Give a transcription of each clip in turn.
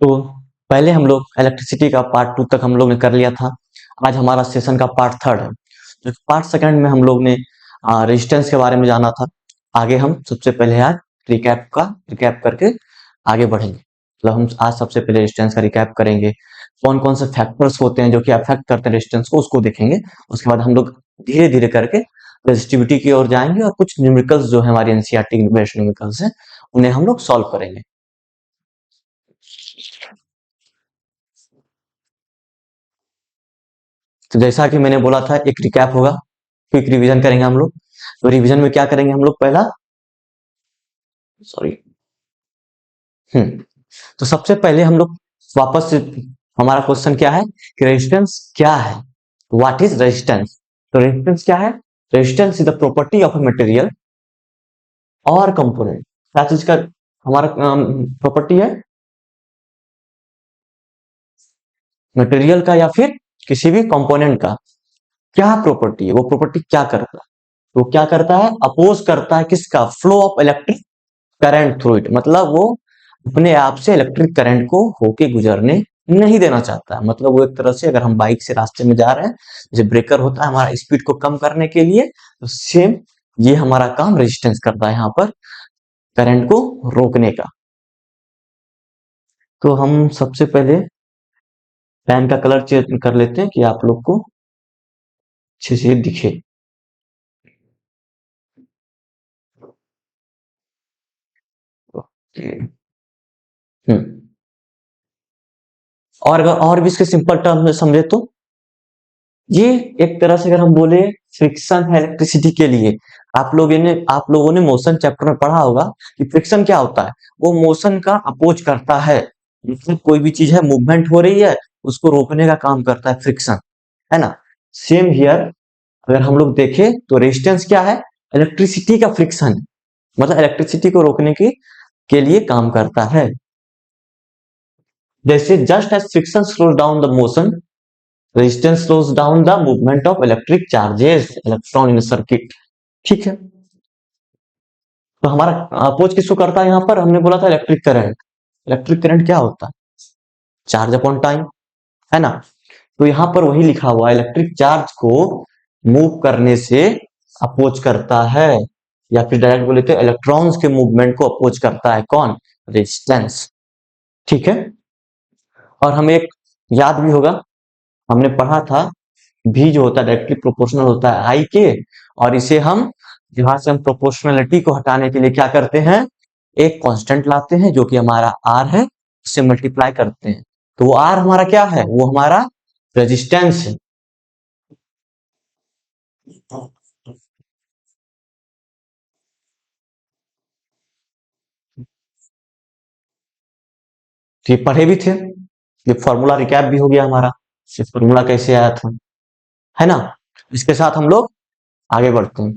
तो पहले हम लोग इलेक्ट्रिसिटी का पार्ट 2 तक हम लोग ने कर लिया था। आज हमारा सेशन का पार्ट 3 है। तो पार्ट 2 में हम लोग ने रेजिस्टेंस के बारे में जाना था। आगे हम सबसे पहले आज रिकैप करके आगे बढ़ेंगे। मतलब हम आज सबसे पहले रेजिस्टेंस का रिकैप करेंगे, कौन कौन से फैक्टर्स होते हैं जो कि अफेक्ट करते हैं रेजिस्टेंस को, उसको देखेंगे। उसके बाद हम लोग धीरे धीरे करके रेजिस्टिविटी की ओर जाएंगे और कुछ न्यूमेरिकल्स जो है हमारी एनसीईआरटी बेस्ड न्यूमेरिकल्स हैं उन्हें हम लोग सॉल्व करेंगे। तो जैसा कि मैंने बोला था, एक रिकैप होगा, क्विक रिवीजन करेंगे हम लोग। तो रिवीजन में क्या करेंगे हम लोग, पहला सॉरी तो सबसे पहले हम लोग वापस से, हमारा क्वेश्चन क्या है कि रेजिस्टेंस क्या है, व्हाट इज रेजिस्टेंस। तो रेजिस्टेंस क्या है? Resistance is the property of a material और कंपोनेंट। क्या चीज का हमारा प्रॉपर्टी है? मटेरियल का या फिर किसी भी कंपोनेंट का क्या प्रॉपर्टी है, वो प्रॉपर्टी क्या करता है? वो क्या करता है? अपोज करता है किसका? Flow of electric current through it. मतलब वो अपने आप से इलेक्ट्रिक करंट को होके गुजरने नहीं देना चाहता है। मतलब वो एक तरह से, अगर हम बाइक से रास्ते में जा रहे हैं, जैसे ब्रेकर होता है हमारा स्पीड को कम करने के लिए, तो सेम ये हमारा काम रेजिस्टेंस करता है यहाँ पर, करंट को रोकने का। तो हम सबसे पहले पेन का कलर चेंज कर लेते हैं कि आप लोग को अच्छे से दिखे। हम्म और अगर और भी इसके सिंपल टर्म में समझे तो ये एक तरह से, अगर हम बोले, फ्रिक्शन है इलेक्ट्रिसिटी के लिए। आप लोगों ने मोशन चैप्टर में पढ़ा होगा कि फ्रिक्शन क्या होता है। वो मोशन का अपोज करता है। मतलब कोई भी चीज है, मूवमेंट हो रही है, उसको रोकने का काम करता है फ्रिक्शन, है ना। सेम हियर, अगर हम लोग देखें तो रेजिस्टेंस क्या है? इलेक्ट्रिसिटी का फ्रिक्शन, मतलब इलेक्ट्रिसिटी को रोकने के लिए काम करता है। जैसे just as friction slows down the motion, resistance slows down the movement of electric charges electron in a circuit। ठीक है, तो हमारा अपोज किसको करता है? यहाँ पर हमने बोला था इलेक्ट्रिक करंट। इलेक्ट्रिक करंट क्या होता है? चार्ज अपॉन टाइम, है ना। तो यहाँ पर वही लिखा हुआ है, इलेक्ट्रिक चार्ज को मूव करने से अपोज करता है, या फिर डायरेक्ट बोले तो इलेक्ट्रॉन्स के मूवमेंट को अपोज करता है कौन? रेजिस्टेंस। ठीक है, और हमें एक याद भी होगा, हमने पढ़ा था भी जो होता है डायरेक्टली प्रोपोर्शनल होता है आई के, और इसे हम, जहां से हम प्रोपोर्शनलिटी को हटाने के लिए क्या करते हैं, एक कांस्टेंट लाते हैं जो कि हमारा आर है, उससे मल्टीप्लाई करते हैं। तो वो आर हमारा क्या है? वो हमारा रेजिस्टेंस है। तो ये पढ़े भी थे, ये फॉर्मूला रिकैप भी हो गया हमारा, ये फॉर्मूला कैसे आया था, है ना। इसके साथ हम लोग आगे बढ़ते हैं।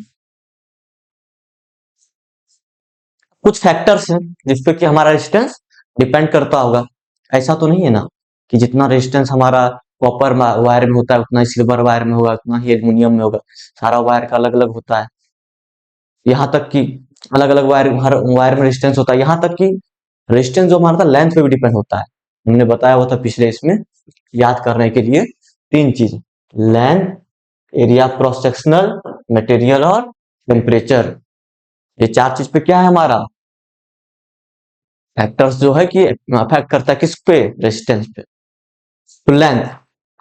कुछ फैक्टर्स हैं जिसपे कि हमारा रेजिस्टेंस डिपेंड करता होगा। ऐसा तो नहीं है ना कि जितना रेजिस्टेंस हमारा कॉपर वायर में होता है उतना ही सिल्वर वायर में होगा, उतना ही एल्यूमिनियम में होगा। सारा वायर का अलग अलग होता है। यहाँ तक कि अलग अलग वायर, हर वायर में रेजिस्टेंस होता है। यहाँ तक कि रेजिस्टेंस जो हमारा था लेंथ पे भी डिपेंड होता है। हमने बताया हुआ था पिछले इसमें, याद करने के लिए तीन चीज: length, area cross sectional, material और टेम्परेचर। ये चार चीज पे क्या है हमारा फैक्टर्स जो है कि अफेक्ट करता है किस पे? रेजिस्टेंस पे। तो लेंथ,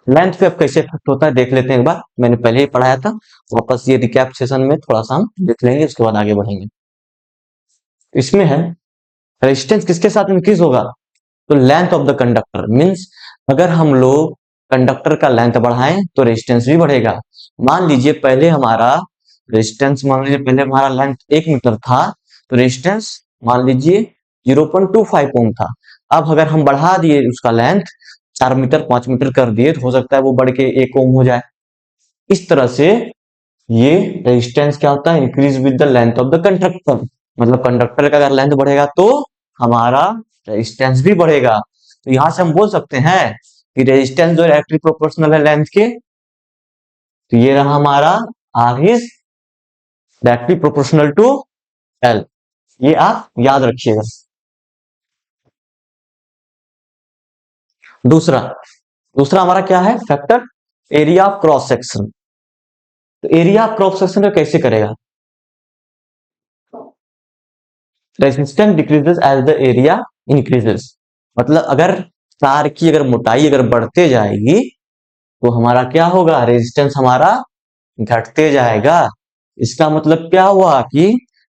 लेंथ पे अब कैसे इफेक्ट होता है देख लेते हैं एक बार, मैंने पहले ही पढ़ाया था। वापस ये रिकैप सेशन में थोड़ा सा हम देख लेंगे, उसके बाद आगे बढ़ेंगे। इसमें है रेजिस्टेंस किसके साथ इंक्रीज होगा? तो length of the conductor means, अगर हम लोग कंडक्टर का लेंथ बढ़ाएं तो रेजिस्टेंस भी बढ़ेगा। मान लीजिए पहले हमारा रेजिस्टेंस, मान लीजिए पहले हमारा लेंथ 1 मीटर था, तो रेजिस्टेंस मान लीजिए 0.25 ओम था। अब अगर हम बढ़ा दिए उसका लेंथ 4 मीटर 5 मीटर कर दिए, तो हो सकता है वो बढ़ के 1 ओम हो जाए। इस तरह से ये रेजिस्टेंस क्या होता है? Increase with the length of the conductor. मतलब कंडक्टर का अगर लेंथ बढ़ेगा तो हमारा रेजिस्टेंस भी बढ़ेगा। तो यहां से हम बोल सकते हैं कि रेजिस्टेंस जो डायरेक्टली प्रोपोर्शनल है लेंथ के, तो ये रहा हमारा R is directly proportional to L. ये आप याद रखिएगा। दूसरा दूसरा हमारा क्या है factor, area of cross section. तो एरिया ऑफ क्रॉस सेक्शन का कैसे करेगा, resistance decreases as the area increases. मतलब अगर तार की अगर मोटाई अगर बढ़ते जाएगी तो हमारा क्या होगा, रेजिस्टेंस हमारा घटते जाएगा। इसका मतलब क्या हुआ कि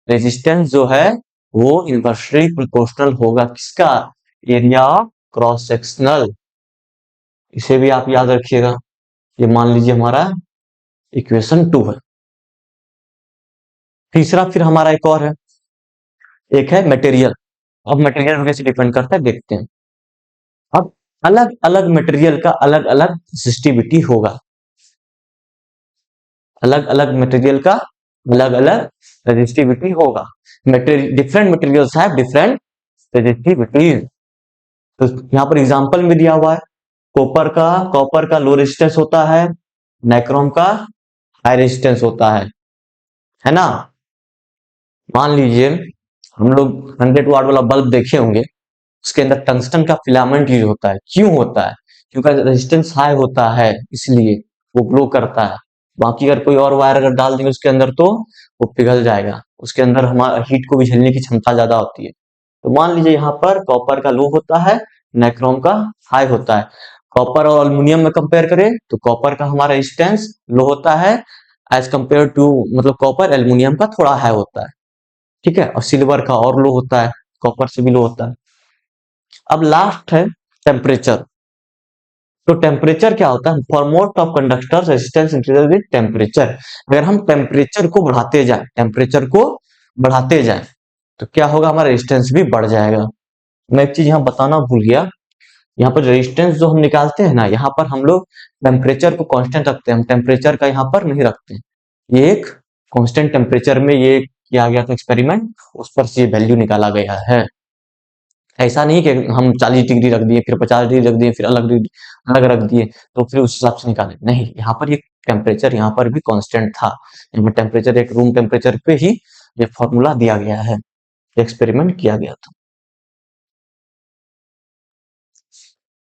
रेजिस्टेंस जो है वो इन्वर्सली प्रोपोर्शनल होगा किसका, एरिया ऑफ क्रॉस सेक्शनल। इसे भी आप याद रखिएगा। ये मान लीजिए हमारा इक्वेशन 2 है। तीसरा फिर हमारा एक और है, एक है मटेरियल। अब मटेरियल कैसे डिपेंड करता है देखते हैं। अब अलग अलग मटेरियल का अलग अलग रेसिस्टिविटी होगा, अलग अलग मटेरियल का अलग अलग रेजिस्टिविटी होगा। Different materials have different resistivity. तो यहाँ पर एग्जांपल में दिया हुआ है, कॉपर का लो रेजिस्टेंस होता है, नाइक्रोम का हाई रेजिस्टेंस होता है ना। मान लीजिए हम लोग 100 वाट वाला बल्ब देखे होंगे, उसके अंदर टंगस्टन का फिलामेंट यूज होता है। क्यों होता है, क्योंकि रेजिस्टेंस हाई होता है इसलिए वो ग्लो करता है। बाकी अगर कोई और वायर अगर डाल देंगे उसके अंदर तो वो पिघल जाएगा, उसके अंदर हमारा हीट को भी झेलने की क्षमता ज्यादा होती है। तो मान लीजिए यहाँ पर कॉपर का लो होता है, नाइक्रोम का हाई होता है। कॉपर और अल्युमिनियम में कंपेयर करें तो कॉपर का हमारा रेजिस्टेंस लो होता है एज कंपेयर टू, मतलब कॉपर एल्युमिनियम का थोड़ा हाई होता है, ठीक है। और सिल्वर का और लो होता है, कॉपर से भी लो होता है। अब लास्ट है टेम्परेचर। तो टेम्परेचर क्या होता है, for most of conductor resistance increases with temperature. अगर हम टेम्परेचर को बढ़ाते जाए तो क्या होगा, हमारा रेजिस्टेंस भी बढ़ जाएगा। मैं एक चीज यहाँ बताना भूल गया, यहाँ पर रेजिस्टेंस जो हम निकालते हैं ना, यहाँ पर हम लोग टेम्परेचर को कांस्टेंट रखते हैं, हम टेम्परेचर का यहाँ पर नहीं रखते हैं। ये एक कांस्टेंट टेम्परेचर में ये किया गया था एक्सपेरिमेंट, उस पर से ये वैल्यू निकाला गया है। ऐसा नहीं कि हम 40 डिग्री रख दिए, फिर 50 डिग्री रख दिए, फिर अलग रख दिए तो फिर उस हिसाब से निकाले, नहीं। यहाँ पर ये टेम्परेचर यहाँ पर भी कांस्टेंट था। यहाँ पर टेम्परेचर एक रूम टेम्परेचर पे ही ये फॉर्मूला दिया गया है, एक्सपेरिमेंट किया गया था।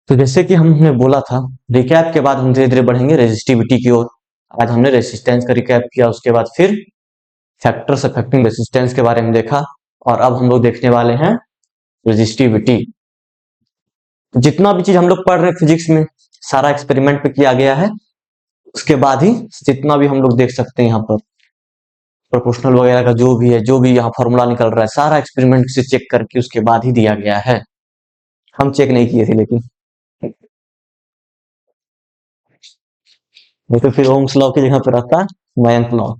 तो जैसे कि हमने बोला था, रिकैप के बाद हम धीरे धीरे बढ़ेंगे रेजिस्टिविटी की ओर। आज हमने रेजिस्टेंस का रिकैप किया, उसके बाद फिर फैक्टर्स अफेक्टिंग रेजिस्टेंस के बारे में देखा, और अब हम लोग देखने वाले हैं रेजिस्टिविटी। जितना भी चीज हम लोग पढ़ रहे हैं फिजिक्स में सारा एक्सपेरिमेंट पे किया गया है, उसके बाद ही जितना भी हम लोग देख सकते हैं यहाँ पर प्रोपोर्शनल वगैरह का जो भी है, जो भी यहाँ फॉर्मूला निकल रहा है, सारा एक्सपेरिमेंट से चेक करके उसके बाद ही दिया गया है। हम चेक नहीं किए थे लेकिन, नहीं तो फिर ओम्स लॉ की जगह पे रहता मैंथ लॉ।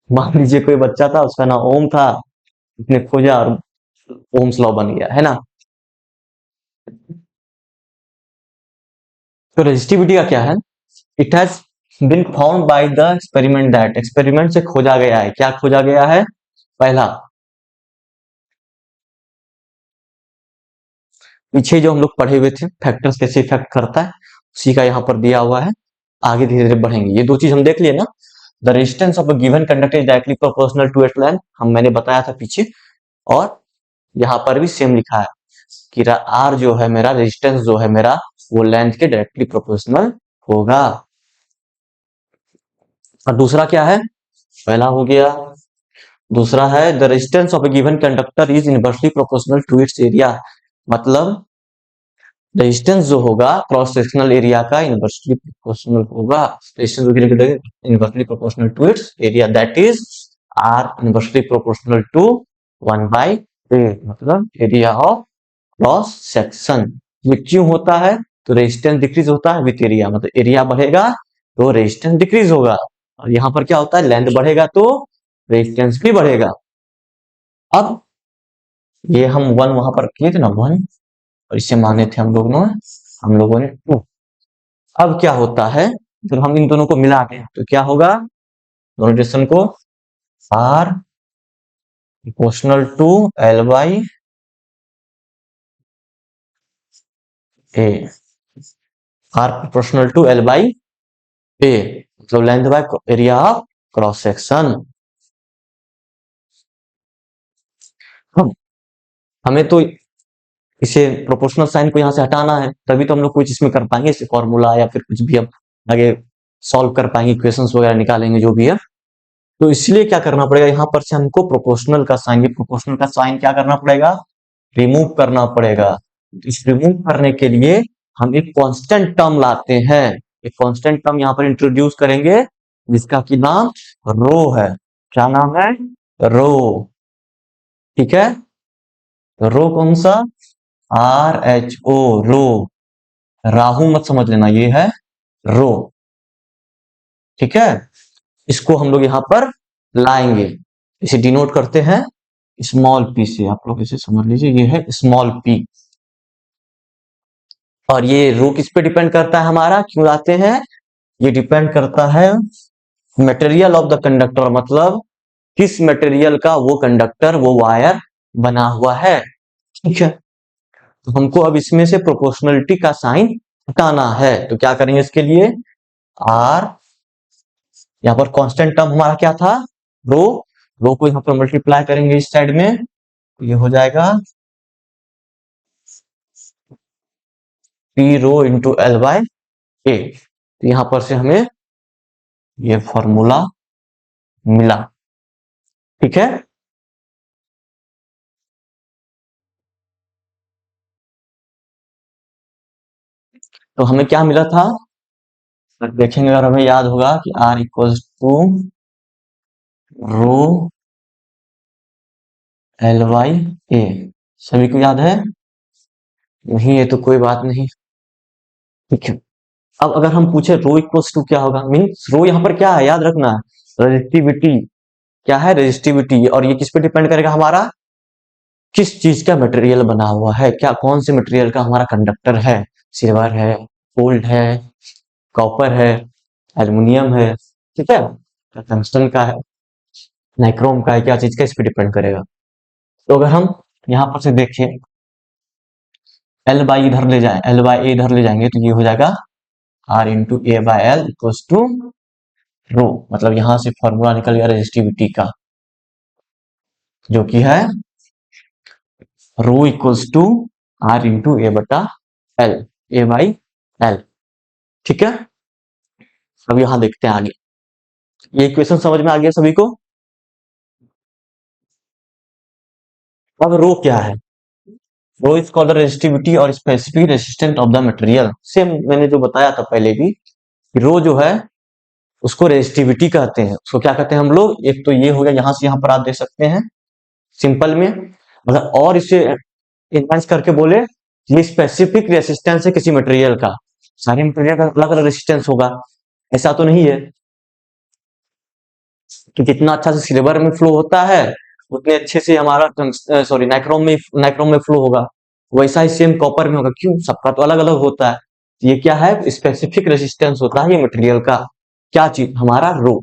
मान लीजिए कोई बच्चा था, उसका नाम ओम था, उसने खोजा और ओम्स लॉ बन गया, है ना। तो रेजिस्टिविटी का क्या है, it has been found by the experiment, that experiment से खोजा गया है। क्या खोजा गया है, पहला, पीछे जो हम लोग पढ़े हुए थे फैक्टर्स कैसे इफेक्ट करता है, उसी का यहाँ पर दिया हुआ है। आगे धीरे धीरे बढ़ेंगे, ये दो चीज हम देख लिए ना। The resistance of a given conductor is directly proportional to its length, मैंने बताया था पीछे। और यहाँ पर भी सेम लिखा है कि आर जो है मेरा रेजिस्टेंस जो है मेरा, वो लेंथ के डायरेक्टली प्रोपोर्शनल होगा। और दूसरा क्या है, पहला हो गया, दूसरा है the resistance of a given conductor is inversely proportional to its area. मतलब रेजिस्टेंस जो होगा क्रॉस सेक्शनल एरिया का इनवर्सली प्रोपोर्शनल होगा, resistance inversely proportional to its area, that is R inversely proportional to 1/a, मतलब area of cross section. ये क्यों होता है, तो रेजिस्टेंस डिक्रीज होता है विथ एरिया, मतलब एरिया बढ़ेगा तो रेजिस्टेंस डिक्रीज होगा, और यहाँ पर क्या होता है, लेंथ बढ़ेगा तो रेजिस्टेंस भी बढ़ेगा। अब ये हम 1 वहां पर किए थे ना, 1, और इसे माने थे हम लोगों ने 2। अब क्या होता है, जब हम इन दोनों को मिला दें तो क्या होगा, दोनों रिलेशन को, R proportional to L by A, R proportional to L by A, मतलब length by area of cross section. हम हमें तो इसे प्रोपोर्शनल साइन को यहाँ से हटाना है, तभी तो हम लोग कुछ इसमें कर पाएंगे, इसे फॉर्मूला या फिर कुछ भी हम आगे सॉल्व कर पाएंगे, इक्वेशंस वगैरह निकालेंगे जो भी है। तो इसलिए क्या करना पड़ेगा, यहाँ पर से हमको प्रोपोर्शनल का साइन, ये प्रोपोर्शनल का साइन क्या करना पड़ेगा, रिमूव करना पड़ेगा। इस रिमूव करने के लिए हम एक कांस्टेंट टर्म लाते हैं, एक कांस्टेंट टर्म यहाँ पर इंट्रोड्यूस करेंगे जिसका कि नाम रो है। क्या नाम है, रो। ठीक है, रो कौन सा, RHO, रो, राहु मत समझ लेना, ये है रो। ठीक है, इसको हम लोग यहाँ पर लाएंगे, इसे डिनोट करते हैं स्मॉल p से, आप लोग इसे समझ लीजिए, ये है स्मॉल p। और ये रो किस पे डिपेंड करता है, हमारा क्यों लाते हैं, ये डिपेंड करता है मटेरियल ऑफ द कंडक्टर, मतलब किस मटेरियल का वो कंडक्टर, वो वायर बना हुआ है। ठीक है, तो हमको अब इसमें से प्रोपोर्शनलिटी का साइन हटाना है, तो क्या करेंगे इसके लिए, आर, यहाँ पर कांस्टेंट टर्म हमारा क्या था, रो, रो को यहाँ पर मल्टीप्लाई करेंगे इस साइड में, तो ये हो जाएगा P rho into L by A. तो यहाँ पर से हमें ये फॉर्मूला मिला। ठीक है, तो हमें क्या मिला था, देखेंगे अगर हमें याद होगा कि R equals to rho L by A, सभी को याद है, नहीं है तो कोई बात नहीं। ठीक है, अब अगर हम पूछे रो इक्वल्स टू क्या होगा, मीन्स रो यहाँ पर क्या है, याद रखना है रेजिस्टिविटी, क्या है रेजिस्टिविटी, और ये किस पे डिपेंड करेगा, हमारा किस चीज का मटेरियल बना हुआ है, क्या कौन से मटेरियल का हमारा कंडक्टर है, सिल्वर है, गोल्ड है, कॉपर है, एल्युमिनियम है, ठीक है, टंगस्टन का है, नाइक्रोम का है, क्या चीज का, इस पे डिपेंड करेगा। तो अगर हम यहाँ पर से देखें, एल बाई इधर ले जाए, एल बाई ए इधर ले जाएंगे, तो ये हो जाएगा R into A by L equals to rho, मतलब यहां से फॉर्मूला निकल गया रेजिस्टिविटी का, जो कि है rho equals to are into ए बटा एल, ए बाई एल। ठीक है, अब यहां देखते हैं आगे, ये इक्वेशन समझ में आ गया सभी को। अब रो क्या है, रो इज कॉल्ड द रेजिस्टिविटी और specific resistance of the material. Same मैंने जो बताया था पहले भी, रो जो है उसको रेजिस्टिविटी कहते हैं, उसको क्या कहते हैं हम लोग, एक तो ये हो गया, यहां से यहां पर आप देख सकते हैं सिंपल में, अगर और इसे एनहांस करके बोले, ये स्पेसिफिक रेसिस्टेंस है किसी मटेरियल का, सारे मटेरियल का अलग अलग रेसिस्टेंस होगा, ऐसा तो नहीं है कि जितना अच्छा से सिल्वर में फ्लो होता है उतने अच्छे से हमारा सॉरी नाइक्रोम में फ्लो होगा, वैसा ही सेम कॉपर में होगा, क्यों, सबका तो अलग अलग होता है। ये क्या है, स्पेसिफिक रेसिस्टेंस होता है ये मटेरियल का, क्या चीज, हमारा रो।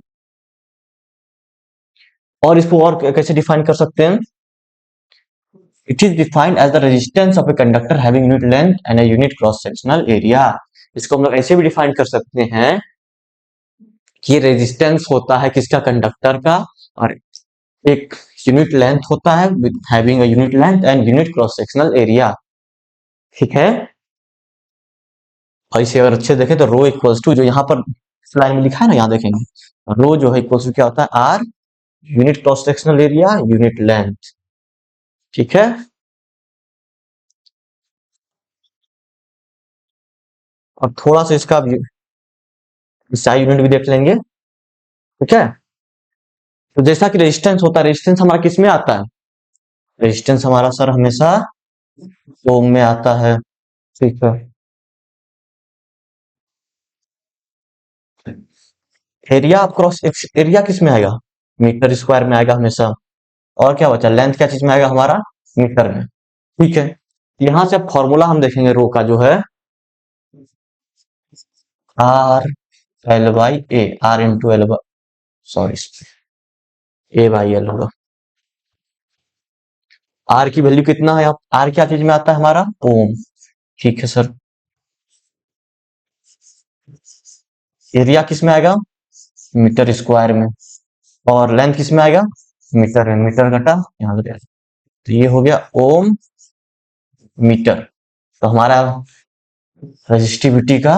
और इसको और कैसे डिफाइन कर सकते हैं, it is defined as the resistance of a conductor having unit length and a unit cross sectional area. इसको हम लोग ऐसे भी डिफाइन कर सकते हैं कि रेजिस्टेंस होता है किसका, कंडक्टर का, और एक यूनिट लेंथ होता है with having a unit length and unit cross sectional area. ठीक है, और इसे अगर अच्छे देखें तो रो इक्वल्स टू, जो यहाँ पर लाइन में लिखा है ना, यहाँ देखेंगे, रो जो है इक्वल्स टू क्या होता है, R unit cross sectional area unit length. ठीक है, और थोड़ा सा इसका SI यूनिट भी देख लेंगे। ठीक है, तो जैसा कि रेजिस्टेंस होता है, रेजिस्टेंस हमारा किस में आता है, रेजिस्टेंस हमारा सर हमेशा ओम में आता है। ठीक है, एरिया ऑफ क्रॉस, एरिया किस में आएगा, मीटर स्क्वायर में आएगा हमेशा, और क्या बचा, लेंथ क्या चीज में आएगा हमारा, मीटर में। ठीक है, यहां से अब फॉर्मूला हम देखेंगे रो का, जो है R L by A, R into L, sorry A by L होगा। आर की वैल्यू कितना है, आर क्या चीज में आता है हमारा, ओम। ठीक है सर, एरिया किस में आएगा, मीटर स्क्वायर में, और लेंथ किस में आएगा, मीटर में, मीटर घटा यहाँ से, तो ये हो गया ओम मीटर। तो हमारा रजिस्टिविटी का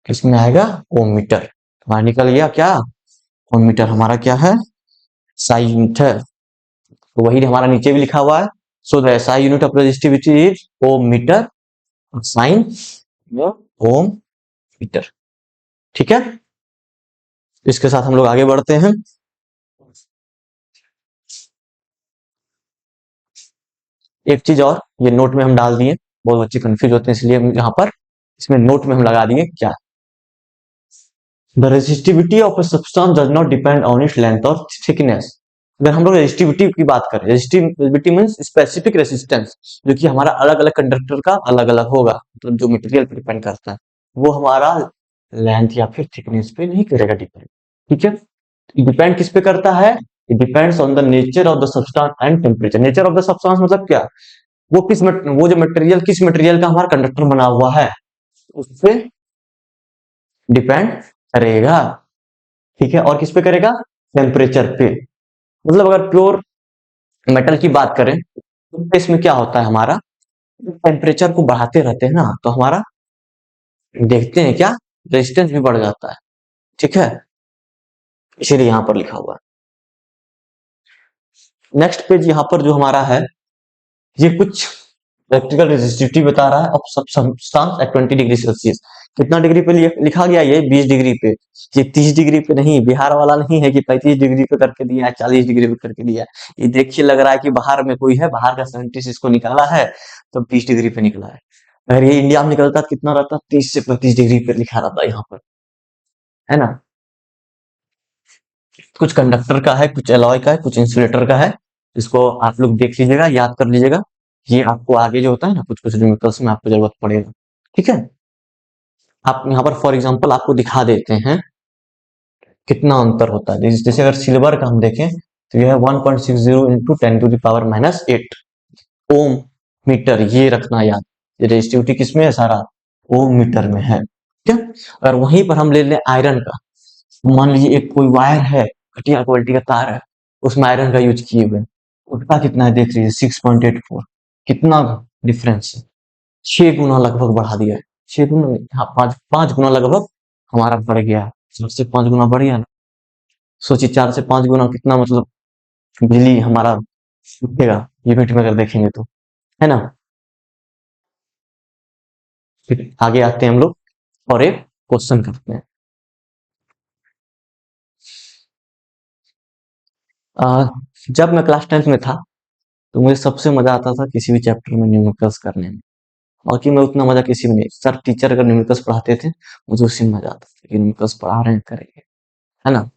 किसमें आएगा, ओम मीटर। हमारा निकल गया क्या, ओम मीटर हमारा क्या है, साई यूनिट है। तो वही हमारा नीचे भी लिखा हुआ है, so the SI unit of resistivity is ohm metre, sign ohm metre. ठीक है, इसके साथ हम लोग आगे बढ़ते हैं। एक चीज और, ये नोट में हम डाल दिए, बहुत बच्चे कंफ्यूज होते हैं इसलिए यहाँ पर इसमें नोट में हम लगा दिए क्या, the resistivity of a substance does not depend on its length और थिकनेस। अगर हम लोग रेजिस्टिविटी की बात करें, रेजिस्टिविटी मीन्स स्पेसिफिक रेजिस्टेंस, जो कि हमारा अलग अलग कंडक्टर का अलग अलग होगा, मतलब जो मटेरियल पर डिपेंड करता है, वो हमारा लेंथ या फिर थिकनेस पे नहीं करेगा डिपेंड। ठीक है, डिपेंड किस पे करता है, it depends on the nature of the substance and temperature. Nature of the substance मतलब क्या, वो जो मटेरियल किस मटेरियल का हमारा कंडक्टर बना हुआ है उस पे डिपेंड करेगा। ठीक है, और किस पे करेगा, टेम्परेचर पे। मतलब अगर प्योर मेटल की बात करें तो इसमें क्या होता है, हमारा टेम्परेचर को बढ़ाते रहते हैं ना, तो हमारा देखते हैं क्या, रेजिस्टेंस भी बढ़ जाता है। ठीक है, इसीलिए यहां पर लिखा हुआ है। नेक्स्ट पेज यहाँ पर जो हमारा है, ये कुछ इलेक्ट्रिकल रेजिस्टिविटी बता रहा है of substance eight 20 degree Celsius. कितना डिग्री पे लिखा गया, ये 20 डिग्री पे, ये 30 डिग्री पे नहीं, बिहार वाला नहीं है कि 35 डिग्री पे करके दिया है, 40 डिग्री पे करके दिया है। ये देखिए लग रहा है कि बाहर में कोई है, बाहर का साइंटिस्ट इसको निकाला है तो 20 डिग्री पे निकला है। अगर ये इंडिया में निकलता तो कितना रहता, 30 से 35 डिग्री पे लिखा रहता यहाँ पर, है ना। कुछ कंडक्टर का है, कुछ एलॉय का है, कुछ इंसुलेटर का है, इसको आप लोग देख लीजिएगा, याद कर लीजिएगा। ये आपको आगे जो होता है ना, कुछ कुछ न्यूमेरिकल्स में आपको जरूरत पड़ेगा। ठीक है, आप यहाँ पर फॉर एग्जांपल आपको दिखा देते हैं कितना अंतर होता है। जैसे अगर सिल्वर का हम देखें तो यह है 1.60 इंटू 10⁻⁸ ओम मीटर, ये रखना याद। ये रेजिस्टिविटी किसमें है, सारा ओम मीटर में है। ठीक है, अगर वहीं पर हम ले लें आयरन का, मान लीजिए एक कोई वायर है, घटिया क्वालिटी का तार है, उसमें आयरन का यूज किए हुए, उसका कितना है देख लीजिए, 6.84। कितना डिफरेंस है, 6 गुना लगभग बढ़ा दिया है। 6 गुना, हाँ, पांच पांच गुना लगभग हमारा बढ़ गया है। 4 से 5 गुना बढ़ गया ना। सोचिए 4 से 5 गुना कितना, मतलब बिजली हमारा उठेगा यूनिट में अगर देखेंगे तो, है ना। फिर आगे आते हैं हम लोग और एक क्वेश्चन करते हैं। आ, जब मैं क्लास 10th में था तो मुझे सबसे मजा आता था किसी भी चैप्टर में न्यूमेरिकल्स करने में। बाकी मैं उतना मजा किसी में नहीं, सर टीचर अगर न्यूमेरिकल्स पढ़ाते थे मुझे उसी में मजा आता था कि न्यूमेरिकल्स पढ़ा रहे हैं करेंगे, है ना।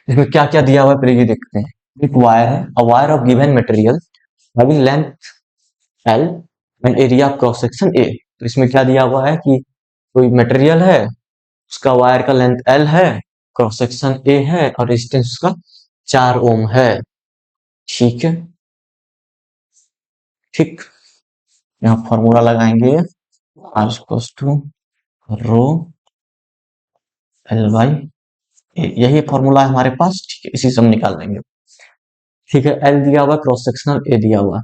इसमें क्या क्या दिया हुआ है पहले ये देखते हैं। एक वायर है, a wire of given material having length L and area of cross section A. तो इसमें क्या दिया हुआ है कि कोई मटेरियल है, उसका वायर का लेंथ एल है, क्रॉस सेक्शन ए है और रेजिस्टेंस उसका 4 ओम है। ठीक है, ठीक, यहाँ फॉर्मूला लगाएंगे, R equals to rho L by A, यही फॉर्मूला है हमारे पास। ठीक है, इसी से हम निकाल देंगे। ठीक है, एल दिया हुआ, क्रॉस सेक्शनल ए दिया हुआ,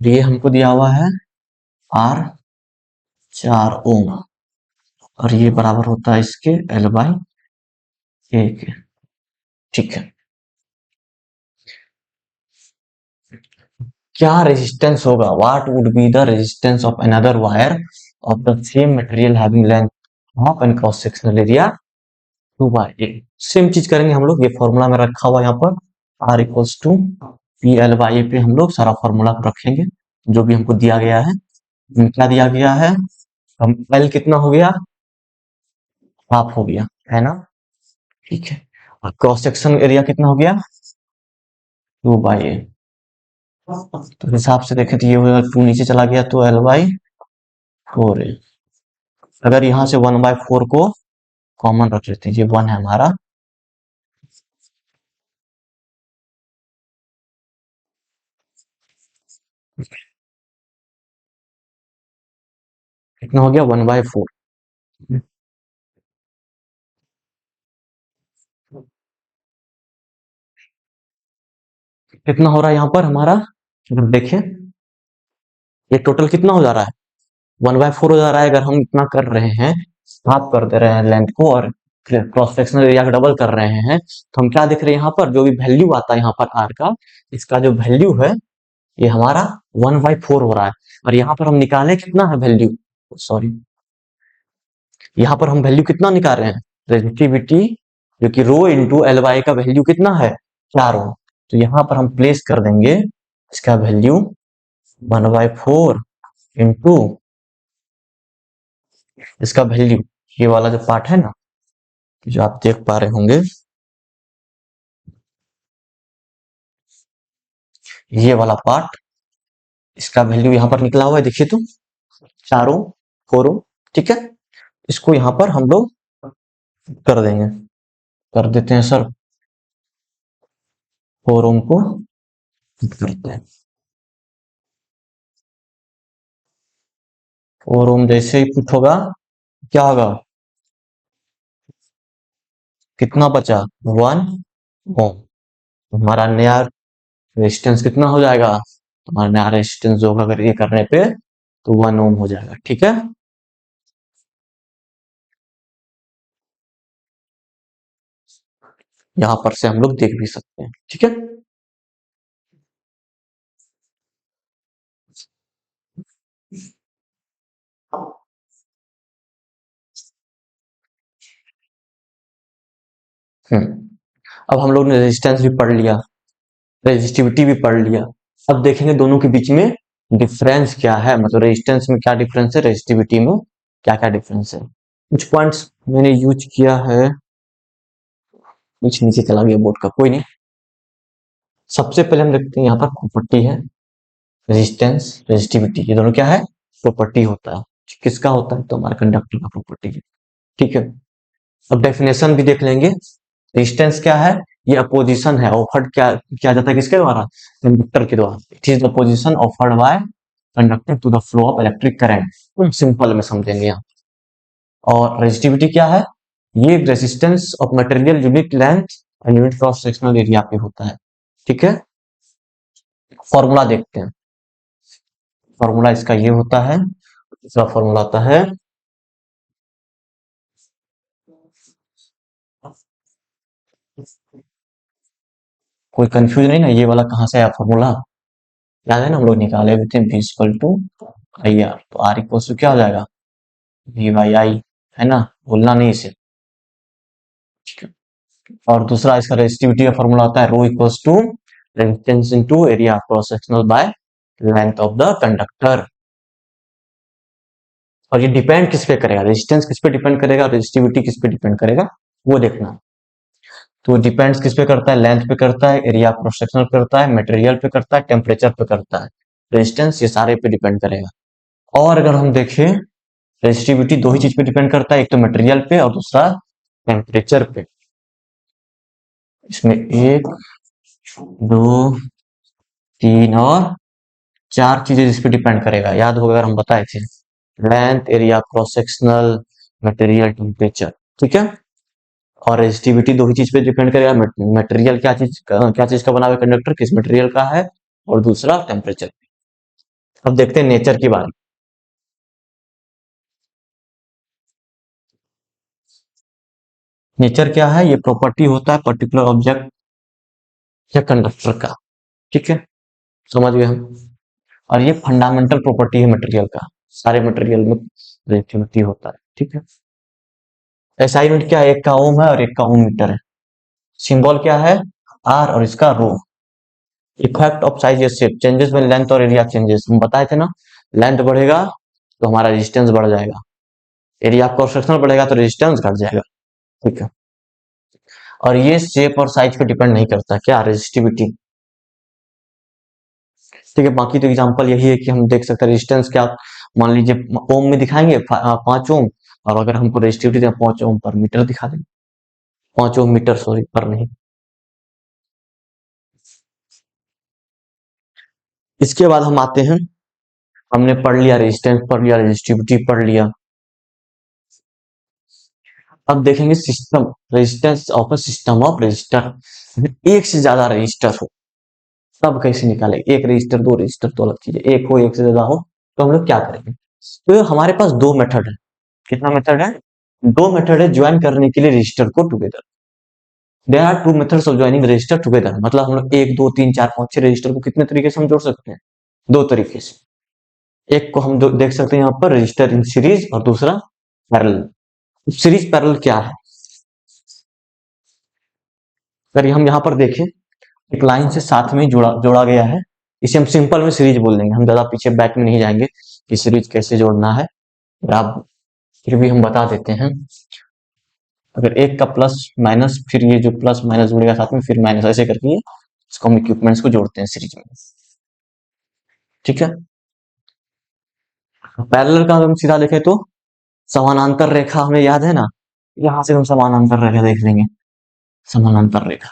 ये हमको दिया हुआ है आर 4 ओम, और ये बराबर होता है इसके एल बाई ए के। ठीक है, क्या रेजिस्टेंस होगा, what would be the resistance of another wire of the same material having length half and cross sectional area 2/8। Same चीज करेंगे हम लोग, ये फॉर्मूला में रखा हुआ यहाँ पर, R equals to P L by A पे हम लोग सारा फॉर्मूला रखेंगे जो भी हमको दिया गया है। क्या दिया गया है, हम एल कितना हो गया, हाफ हो गया, है ना। ठीक है, और क्रॉस सेक्शन एरिया कितना हो गया, 2/8। तो हिसाब से देखें तो ये होगा 2 नीचे चला गया तो L/4। अगर यहाँ से 1/4 को कॉमन रख लेते हैं, ये 1 है हमारा, कितना हो गया 1/4। कितना हो रहा है यहाँ पर हमारा देखिए ये टोटल कितना हो जा रहा है, 1/4 हो जा रहा है। अगर हम इतना कर रहे हैं, हाफ कर दे रहे हैं लेंथ को और क्रॉस सेक्शनल एरिया को डबल कर रहे हैं, तो हम क्या देख रहे हैं यहाँ पर जो भी वैल्यू आता है यहाँ पर आर का, इसका जो वैल्यू है ये हमारा 1/4 हो रहा है। और यहाँ पर हम निकाले कितना है वैल्यू, सॉरी, यहाँ पर हम वैल्यू कितना निकाल रहे हैं, रेजिस्टिविटी जो कि रो इंटू एल वाई का वैल्यू कितना है 4 ओम। तो यहाँ पर हम प्लेस कर देंगे इसका वैल्यू 1/4 इंटू इसका वैल्यू, ये वाला जो पार्ट है ना जो आप देख पा रहे होंगे, ये वाला पार्ट, इसका वैल्यू यहाँ पर निकला हुआ है, देखिए तो 4 ओम 4 ओम, ठीक है। इसको यहाँ पर हम लोग कर देंगे, कर देते हैं सर, 4 ओम को करते हैं। 4 ओम जैसे ही पुट होगा क्या होगा, कितना बचा 1 ओम। हमारा नया रेजिस्टेंस कितना हो जाएगा, हमारा नया रेजिस्टेंस जो होगा अगर ये करने पे तो 1 ओम हो जाएगा, ठीक है। यहाँ पर से हम लोग देख भी सकते हैं, ठीक है। अब हम लोग ने रेजिस्टेंस भी पढ़ लिया, रेजिस्टिविटी भी पढ़ लिया। अब देखेंगे दोनों के बीच में डिफरेंस क्या है, मतलब रेजिस्टेंस में क्या डिफरेंस है, रेजिस्टिविटी में क्या क्या डिफरेंस है। कुछ पॉइंट्स मैंने यूज किया है, कुछ नीचे चला गया बोर्ड का, कोई नहीं। सबसे पहले हम देखते हैं यहाँ पर प्रॉपर्टी है, रेजिस्टेंस रेजिस्टिविटी, ये दोनों क्या है, प्रॉपर्टी होता है। किसका होता है, तो हमारे कंडक्टर का प्रॉपर्टी है, ठीक है। अब डेफिनेशन भी देख लेंगे। रेजिस्टेंस क्या है, ये अपोजिशन है, ऑफर्ड क्या किया जाता है किसके द्वारा, कंडक्टर के द्वारा। It is the position offered by conductor to the flow of electric current, simple में समझेंगे यहाँ। और रेजिस्टिविटी क्या है, ये resistance of material unit length and unit cross sectional area पे होता है, ठीक है। फॉर्मूला देखते हैं, फॉर्मूला इसका ये होता है, दूसरा फॉर्मूला आता है, कोई कंफ्यूज नहीं ना, ये वाला कहाँ से आया फॉर्मूला, याद है ना हम लोग निकाले हुए थे, v equal to I R, तो आर इक्वल टू क्या हो जाएगा, v बाई आई, है ना, भूलना नहीं इसे। और दूसरा इसका रेजिस्टिविटी का फॉर्मूला आता है rho equals to resistance into area cross sectional by length of the conductor. और ये डिपेंड किस पे करेगा, रेजिस्टेंस किस पे डिपेंड करेगा, रेजिस्टिविटी किस पे डिपेंड करेगा, वो देखना। तो डिपेंड्स किस पे करता है, लेंथ पे करता है, एरिया क्रॉस सेक्शनल करता है, मटेरियल पे करता है, टेम्परेचर पे करता है। रेजिस्टेंस ये सारे पे डिपेंड करेगा। और अगर हम देखें, रेजिस्टिविटी दो ही चीज पे डिपेंड करता है, एक तो मटेरियल पे और दूसरा टेम्परेचर पे। इसमें 1 2 3 और 4 चीजें जिस पे डिपेंड करेगा, याद होगा अगर हम बताए थे, length, area cross sectional, material, temperature, ठीक है। और रेजिस्टिविटी दो ही चीज पे डिपेंड करेगा, मटेरियल क्या चीज का बना हुआ कंडक्टर किस मटेरियल का है, और दूसरा टेम्परेचर। अब देखते हैं नेचर की बात। नेचर क्या है, ये प्रॉपर्टी होता है पर्टिकुलर ऑब्जेक्ट या कंडक्टर का, ठीक है, समझ गए हम। और ये फंडामेंटल प्रॉपर्टी है मटेरियल का, सारे मटेरियल में रेजिस्टिविटी होता है, ठीक है। एसआई यूनिट क्या है, एक का ओम है और एक का ओम मीटर है। सिंबल क्या है, आर और इसका rho. Effect of size shape changes में लेंथ और एरिया चेंजेस, हम बताए थे ना, लेंथ बढ़ेगा तो हमारा रेजिस्टेंस बढ़ जाएगा, एरिया क्रॉस सेक्शनल बढ़ेगा तो रेजिस्टेंस घट जाएगा, ठीक है। और ये शेप और साइज पे डिपेंड नहीं करता, क्या, रेजिस्टिविटी, ठीक है। बाकी तो एग्जांपल यही है कि हम देख सकते हैं रेजिस्टेंस क्या, मान लीजिए ओम में दिखाएंगे 5 ओम, और अगर हमको रेजिस्टिविटी दें 5 ओम पर मीटर दिखा देंगे, 5 ओम मीटर, सॉरी, पर नहीं। इसके बाद हम आते हैं, हमने पढ़ लिया रेजिस्टेंस, पढ़ लिया रेजिस्टिविटी, पढ़ लिया। अब देखेंगे system, resistance of system of register. एक से ज्यादा रजिस्टर हो, तब कैसे निकाले, एक रजिस्टर दो रजिस्टर तो अलग चीज है, एक हो एक से ज्यादा हो तो हम लोग क्या करेंगे। तो हमारे पास दो मेथड है। कितना मेथड है? दो मेथड है ज्वाइन करने के लिए रजिस्टर को together. There are two methods of joining resistor together, मतलब हम लोग एक दो तीन चार पांच छह रजिस्टर को कितने तरीके से हम जोड़ सकते हैं? दो तरीके से। एक को हम देख सकते हैं यहाँ पर रजिस्टर इन सीरीज और दूसरा पैरेलल। सीरीज पैरेलल क्या है? अगर हम यहाँ पर देखें, एक लाइन से साथ में जोड़ा जोड़ा गया है, इसे हम सिंपल में सीरीज बोल देंगे, हम ज्यादा पीछे बैक में नहीं जाएंगे कि सीरीज कैसे जोड़ना है। आप फिर भी हम बता देते हैं। अगर एक का प्लस माइनस, फिर ये जो प्लस माइनस जुड़ेगा साथ में, फिर माइनस, ऐसे करके इसको हम इक्विपमेंट्स को जोड़ते हैं सीरीज में। ठीक है। पैरेलल का हम सीधा देखें तो समानांतर रेखा हमें याद है ना, यहां से हम समानांतर रेखा देख लेंगे। समानांतर रेखा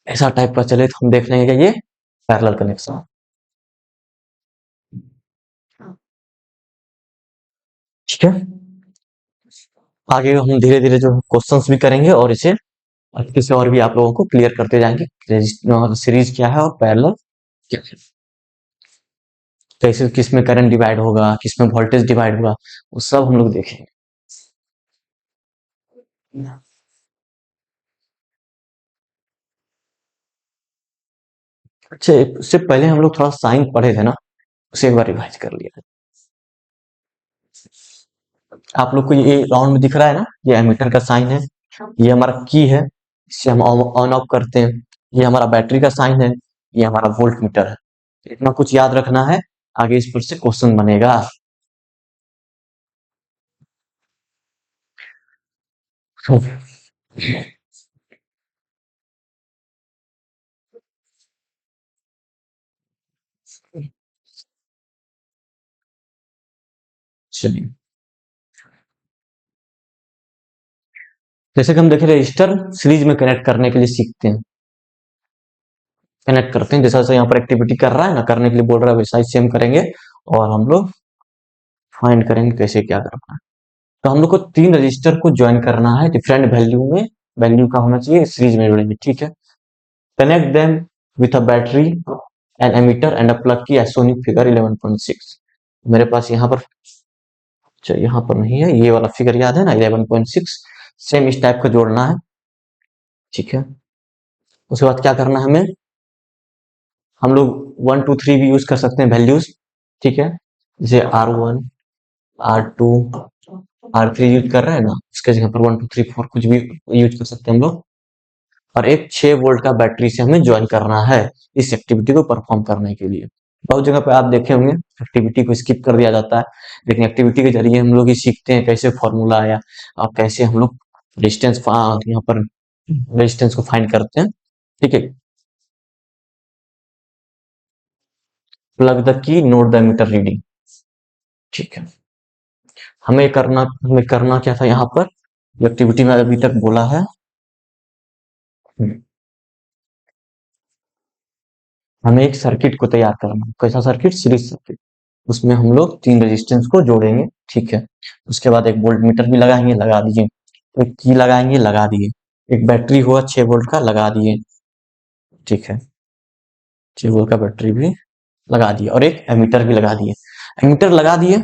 ऐसा टाइप का चले तो हम देख लेंगे कि ये पैरेलल कनेक्शन। ठीक है। आगे हम धीरे धीरे जो क्वेश्चंस भी करेंगे और इसे अच्छे से और भी आप लोगों को क्लियर करते जाएंगे, सीरीज क्या है और पैरेलल क्या है, कैसे किस में करंट डिवाइड होगा, किस में वोल्टेज डिवाइड होगा, वो सब हम लोग देखेंगे। अच्छा, इससे पहले हम लोग थोड़ा साइन पढ़े थे ना, उसे एक बार रिवाइज कर लिया। आप लोग को ये राउंड में दिख रहा है ना, ये एमीटर का साइन है, ये हमारा की है, इससे हम ऑन ऑफ करते हैं। ये हमारा बैटरी का साइन है, ये हमारा वोल्ट मीटर है। इतना कुछ याद रखना है, आगे इस पर से क्वेश्चन बनेगा। चलिए, जैसे कि हम देखे रजिस्टर सीरीज में कनेक्ट करने के लिए सीखते हैं, कनेक्ट करते हैं, जैसा जैसा यहाँ पर एक्टिविटी कर रहा है ना, करने के लिए बोल रहा है, वैसा ही सेम करेंगे और हम लोग फाइंड करेंगे कैसे क्या करना है। तो हम लोग को तीन रजिस्टर को ज्वाइन करना है डिफरेंट वैल्यू में, वैल्यू का होना चाहिए, सीरीज में जोड़ेंगे। ठीक है। Connect them with a battery an ammeter and a plug key as shown in figure 11.6। मेरे पास यहाँ पर, अच्छा यहाँ पर नहीं है, ये वाला फिगर याद है ना 11.6, सेम इस टाइप का जोड़ना है। ठीक है। उसके बाद क्या करना है हमें, हम लोग 1 2 3 भी यूज कर सकते हैं वैल्यूज। ठीक है। जैसे R1 R2 R3 यूज कर रहे हैं ना, उसके जगह पर 1 2 3 4 कुछ भी यूज कर सकते हैं हम लोग। और एक 6 वोल्ट का बैटरी से हमें ज्वाइन करना है इस एक्टिविटी को परफॉर्म करने के लिए। बहुत जगह पे आप देखे होंगे एक्टिविटी को स्किप कर दिया जाता है, लेकिन एक्टिविटी के जरिए हम लोग ये सीखते हैं कैसे फॉर्मूला आया और कैसे हम लोग डिस्टेंस यहाँ पर रेजिस्टेंस को फाइंड करते हैं। ठीक है। Plug the key, note the meter reading. ठीक है। हमें करना क्या था यहाँ पर, एक्टिविटी में अभी तक बोला है, हमें एक सर्किट को तैयार करना है। कैसा सर्किट? Series circuit. उसमें हम लोग तीन रेजिस्टेंस को जोड़ेंगे। ठीक है। उसके बाद एक वोल्ट मीटर भी लगाएंगे, लगा दीजिए। एक की लगाएंगे, लगा दिए। एक बैटरी हुआ 6 वोल्ट का, लगा दिए। ठीक है। 6 वोल्ट का बैटरी भी लगा दिए और एक एमीटर भी लगा दिए। एमीटर लगा दिए,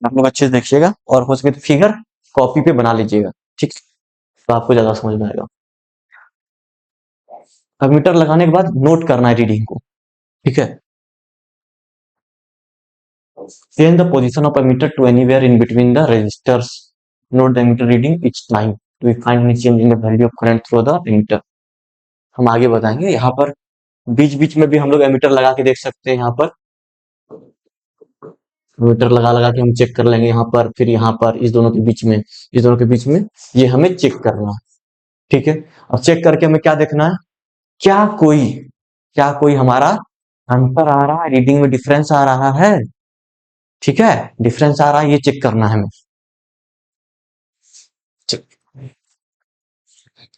आप लोग अच्छे से देखिएगा और हो सके तो फिगर कॉपी पे बना लीजिएगा। ठीक, तो आपको ज्यादा समझ में आएगा। एमीटर लगाने के बाद नोट करना है रीडिंग को। ठीक है। Change the position of emitter to anywhere in between the resistors. Note the emitter reading each time. We find any change in the value of current through the emitter. हम आगे बताएंगे। यहाँ पर बीच बीच में भी हम लोग एमीटर लगा के देख सकते हैं। यहाँ पर एमीटर लगा लगा के हम चेक कर लेंगे यहाँ पर, फिर यहाँ पर, इस दोनों के बीच में, इस दोनों के बीच में, ये हमें चेक करना है। ठीक है। अब चेक करके हमें क्या देखना है, क्या कोई क्या कोई हमारा अंतर आ रहा है, रीडिंग में डिफरेंस आ रहा है। ठीक है। डिफरेंस आ रहा है, ये चेक करना है हमें।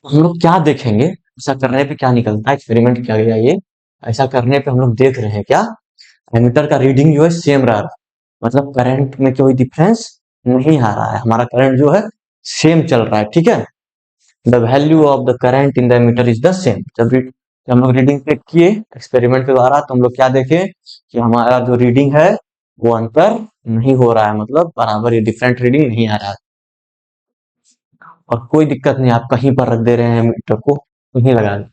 हम लोग क्या देखेंगे, ऐसा करने पे क्या निकलता है, एक्सपेरिमेंट किया गया ये। ऐसा करने पे हम लोग देख रहे हैं क्या, एमीटर का रीडिंग जो है सेम रहा, मतलब करंट में कोई डिफरेंस नहीं आ रहा है, हमारा करंट जो है सेम चल रहा है। ठीक है। The value of the current in the ammeter is the same. जब तो हम लोग रीडिंग चेक किए एक्सपेरिमेंट के द्वारा, तो हम लोग क्या देखे कि हमारा जो रीडिंग है वो अंतर नहीं हो रहा है, मतलब बराबर, ये डिफरेंट रीडिंग नहीं आ रहा है। और कोई दिक्कत नहीं, आप कहीं पर रख दे रहे हैं मीटर को, कहीं लगा दे,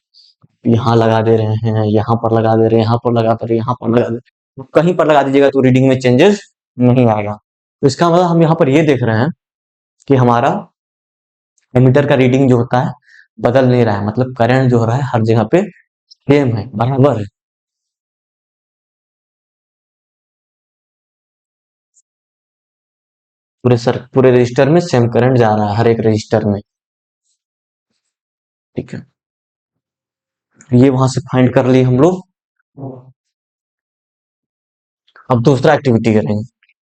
यहाँ लगा दे रहे हैं, यहाँ पर लगा दे रहे हैं, यहाँ पर लगा दे रहे हैं, यहाँ पर लगा दे रहे हैं, तो कहीं पर लगा दीजिएगा तो रीडिंग में चेंजेस नहीं आएगा। तो इसका मतलब हम यहाँ पर ये देख रहे हैं कि हमारा एमीटर का रीडिंग जो होता है बदल नहीं रहा है, मतलब करंट जो हो रहा है हर जगह पे सेम है, बराबर है। पूरे रजिस्टर में सेम करंट जा रहा है, हर एक रजिस्टर में। ठीक है, ये वहां से फाइंड कर लिए हम लोग। अब दूसरा एक्टिविटी करेंगे,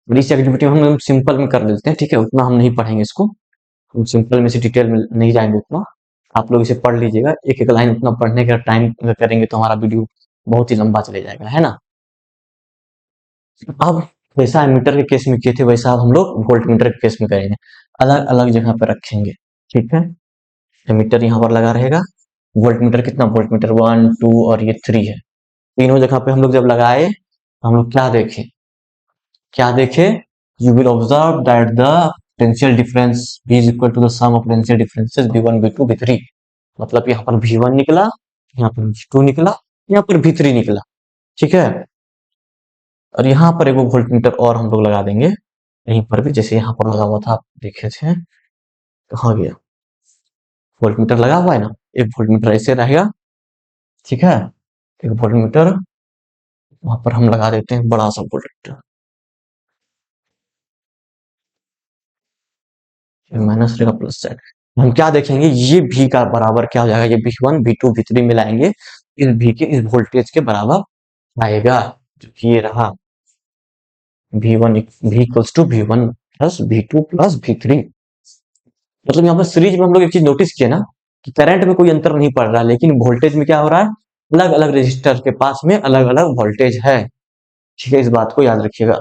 और इस एक्टिविटी में हम सिंपल में कर लेते हैं, ठीक है, उतना हम नहीं पढ़ेंगे इसको, हम सिंपल में से डिटेल में नहीं जाएंगे उतना। आप लोग इसे पढ़ लीजिएगा, एक एक लाइन उतना पढ़ने का टाइम करेंगे तो हमारा वीडियो बहुत ही लंबा चले जाएगा, है ना। अब वैसा एमीटर के केस में किए थे वैसा अब हम लोग वोल्ट मीटर के केस में करेंगे, अलग अलग जगह पर रखेंगे। ठीक है, एमीटर यहाँ पर लगा रहेगा, वोल्ट मीटर कितना, वोल्ट मीटर 1 2 और ये 3 है, तीनों जगह पे हम लोग जब लगाए तो हम लोग क्या देखे, you will observe that the potential difference V is equal to the sum of potential differences V1 V2 V3। मतलब यहाँ पर V1 निकला, यहाँ पर V2 निकला, यहाँ पर V3 निकला। ठीक है, और यहाँ पर एक वोल्ट मीटर और हम लोग लगा देंगे, यहीं पर भी जैसे यहाँ पर लगा हुआ था, आप देखे थे, कहाँ गया, वोल्ट मीटर लगा हुआ है ना, एक वोल्ट मीटर ऐसे रहेगा। ठीक है, एक वोल्ट मीटर वहां पर हम लगा देते हैं, बड़ा सा वोल्ट मीटर, माइनस रहेगा प्लस साइड। हम क्या देखेंगे, ये भी का बराबर क्या हो जाएगा, ये V1 V2 V3 मिलाएंगे, इस भी के इस वोल्टेज के बराबर आएगा, जो कि ये रहा V1 V equals to V1 plus V2 plus V3। मतलब यहाँ पर सीरीज में हम लोग एक चीज नोटिस किया ना, कि करंट में कोई अंतर नहीं पड़ रहा, लेकिन वोल्टेज में क्या हो रहा है, अलग अलग रेजिस्टर के पास में अलग अलग वोल्टेज है। ठीक है, इस बात को याद रखिएगा।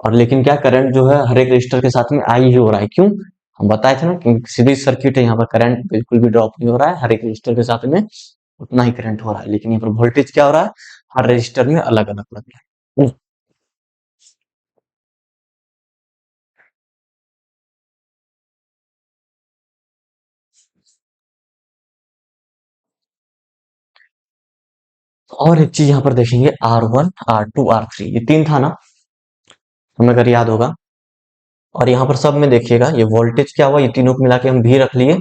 और लेकिन क्या, करंट जो है हर एक रजिस्टर के साथ में आई ही हो रहा है, क्यों, हम बताए थे ना कि सीरीज सर्किट है, यहाँ पर करंट बिल्कुल भी ड्रॉप नहीं हो रहा है, हर एक रजिस्टर के साथ में उतना ही करंट हो रहा है, लेकिन यहाँ पर वोल्टेज क्या हो रहा है, हर रजिस्टर में अलग अलग लग रहा है। और एक चीज यहाँ पर देखेंगे, R1 R2 R3, ये तीन था ना, हमें अगर याद होगा। और यहाँ पर सब में देखिएगा, ये वोल्टेज क्या हुआ, ये तीनों को मिला के हम भी रख लिए,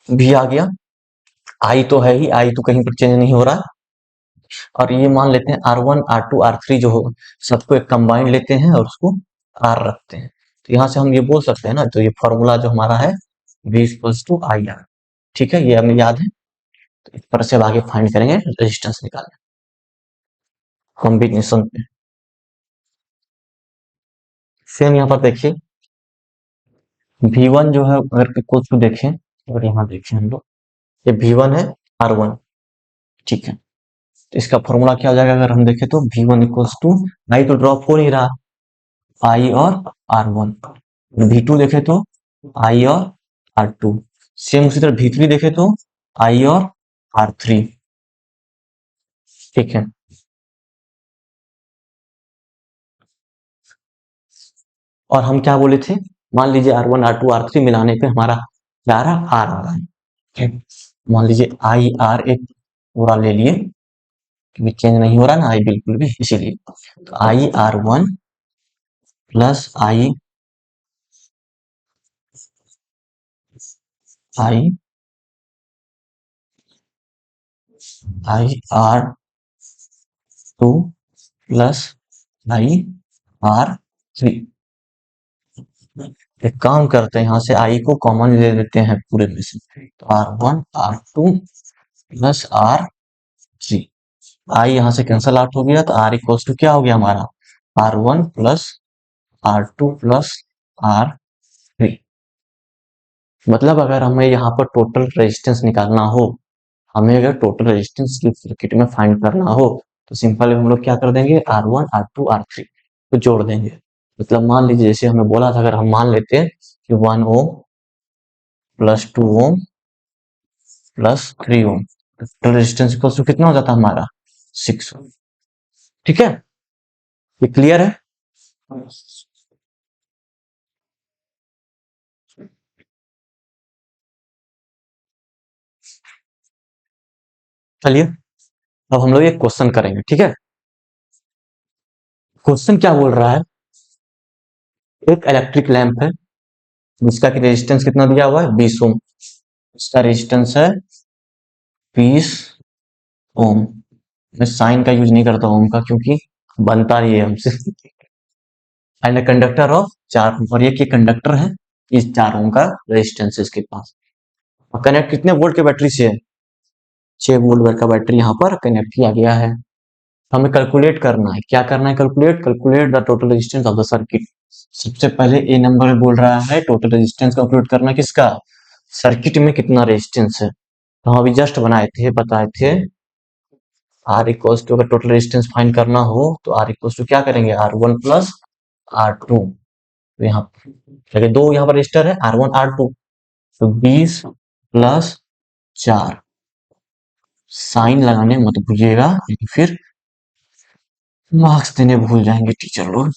भी आ गया, आई तो है ही, आई तो कहीं पर चेंज नहीं हो रहा। और ये मान लेते हैं R1 R2 R3 जो हो, सबको एक कंबाइंड लेते हैं और उसको R रखते हैं, तो यहाँ से हम ये बोल सकते हैं ना, तो ये फॉर्मूला जो हमारा है V equals to I R. ठीक है, ये हमें याद है, तो इस तरह से अब आगे फाइंड करेंगे रेजिस्टेंस निकालना कॉम्बिनेशन पे। सेम यहाँ पर देखिए, V1 जो है अगर इक्वल टू देखें, और यहाँ देखें हम लोग, ये V1 है R1। ठीक है, तो इसका फॉर्मूला क्या हो जाएगा, अगर हम देखें तो V1 इक्वल्स टू, आई तो ड्रॉप हो नहीं रहा, आई और R1। V2 देखे तो आई और R2। सेम उसी तरह V3 देखे तो आई और R3। ठीक है, और हम क्या बोले थे, मान लीजिए R1 R2 R3 मिलाने पे हमारा क्या आ रहा, R आ रहा है। ठीक है, मान लीजिए आई R एक पूरा ले लिए, क्योंकि चेंज नहीं हो रहा ना आई बिल्कुल भी, इसीलिए तो आई R1 प्लस आई आई आई R2 प्लस आई R3। एक काम करते हैं, यहाँ से आई को कॉमन ले लेते हैं पूरे में से, तो R1 R2 प्लस R3, आई यहाँ से कैंसल आउट हो गया, तो R इक्वल्स टू क्या हो गया हमारा, R1 plus R2 plus R3। मतलब अगर हमें यहाँ पर टोटल रेजिस्टेंस निकालना हो, हमें अगर टोटल रेजिस्टेंस सर्किट में फाइंड करना हो, तो सिंपल हम लोग क्या कर देंगे, R1 R2 R3 को जोड़ देंगे। मतलब मान लीजिए जैसे हमें बोला था, अगर हम मान लेते हैं कि 1 ohm plus 2 ohm plus 3 ohm, total resistance equal to कितना हो जाता है हमारा 6 ओम। ठीक है, ये क्लियर है। चलिए अब हम लोग एक क्वेश्चन करेंगे। ठीक है, क्वेश्चन क्या बोल रहा है, एक इलेक्ट्रिक लैंप है जिसका कि रेजिस्टेंस कितना दिया हुआ है 20 ओम, इसका रेजिस्टेंस है 20 ओम। मैं साइन का यूज नहीं करता ओम का क्योंकि बनता नहीं है हमसे। एंड कंडक्टर ऑफ 4 ओम, और ये कंडक्टर है, इस 4 ओम का रेजिस्टेंस है इसके पास। और कनेक्ट कितने वोल्ट के बैटरी से है, 6 वोल्ट का बैटरी यहाँ पर कनेक्ट किया गया है। हमें कैलकुलेट करना है, क्या करना है, calculate the total resistance of the circuit. सबसे पहले ए नंबर में बोल रहा है टोटल रेजिस्टेंस कैलकुलेट करना, किसका, सर्किट में कितना रेजिस्टेंस है। तो हम अभी जस्ट बनाए थे, बताए थे आर इक्वल्स टू, अगर टोटल रेजिस्टेंस फाइंड करना हो तो आर इक्वल्स टू क्या करेंगे, R1 प्लस R2। तो यहाँ दो यहाँ पर रजिस्टर है R1 R2, तो 20 प्लस 4, साइन लगाने मत भूलिएगा क्योंकि फिर मार्क्स देने भूल जाएंगे टीचर लोग।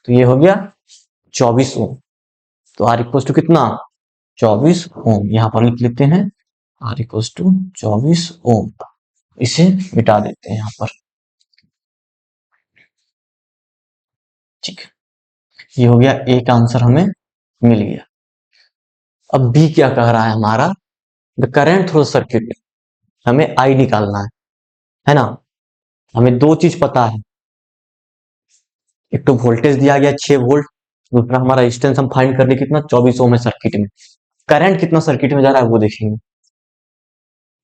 तो ये हो गया 24 ओम। तो आर इक्वल्स टू कितना, 24 ओम, यहाँ पर लिख लेते हैं आर इक्वल्स टू 24 ओम। इसे मिटा देते हैं यहाँ पर। ठीक है, ये हो गया, एक आंसर हमें मिल गया। अब बी क्या कह रहा है हमारा, द करेंट थ्रू सर्किट, हमें आई निकालना है ना। हमें दो चीज पता है, एक तो वोल्टेज दिया गया 6 वोल्ट, दूसरा हमारा रेजिस्टेंस हम फाइंड कर लिए कितना 24 ओम है सर्किट में। करंट कितना सर्किट में जा रहा है वो देखेंगे।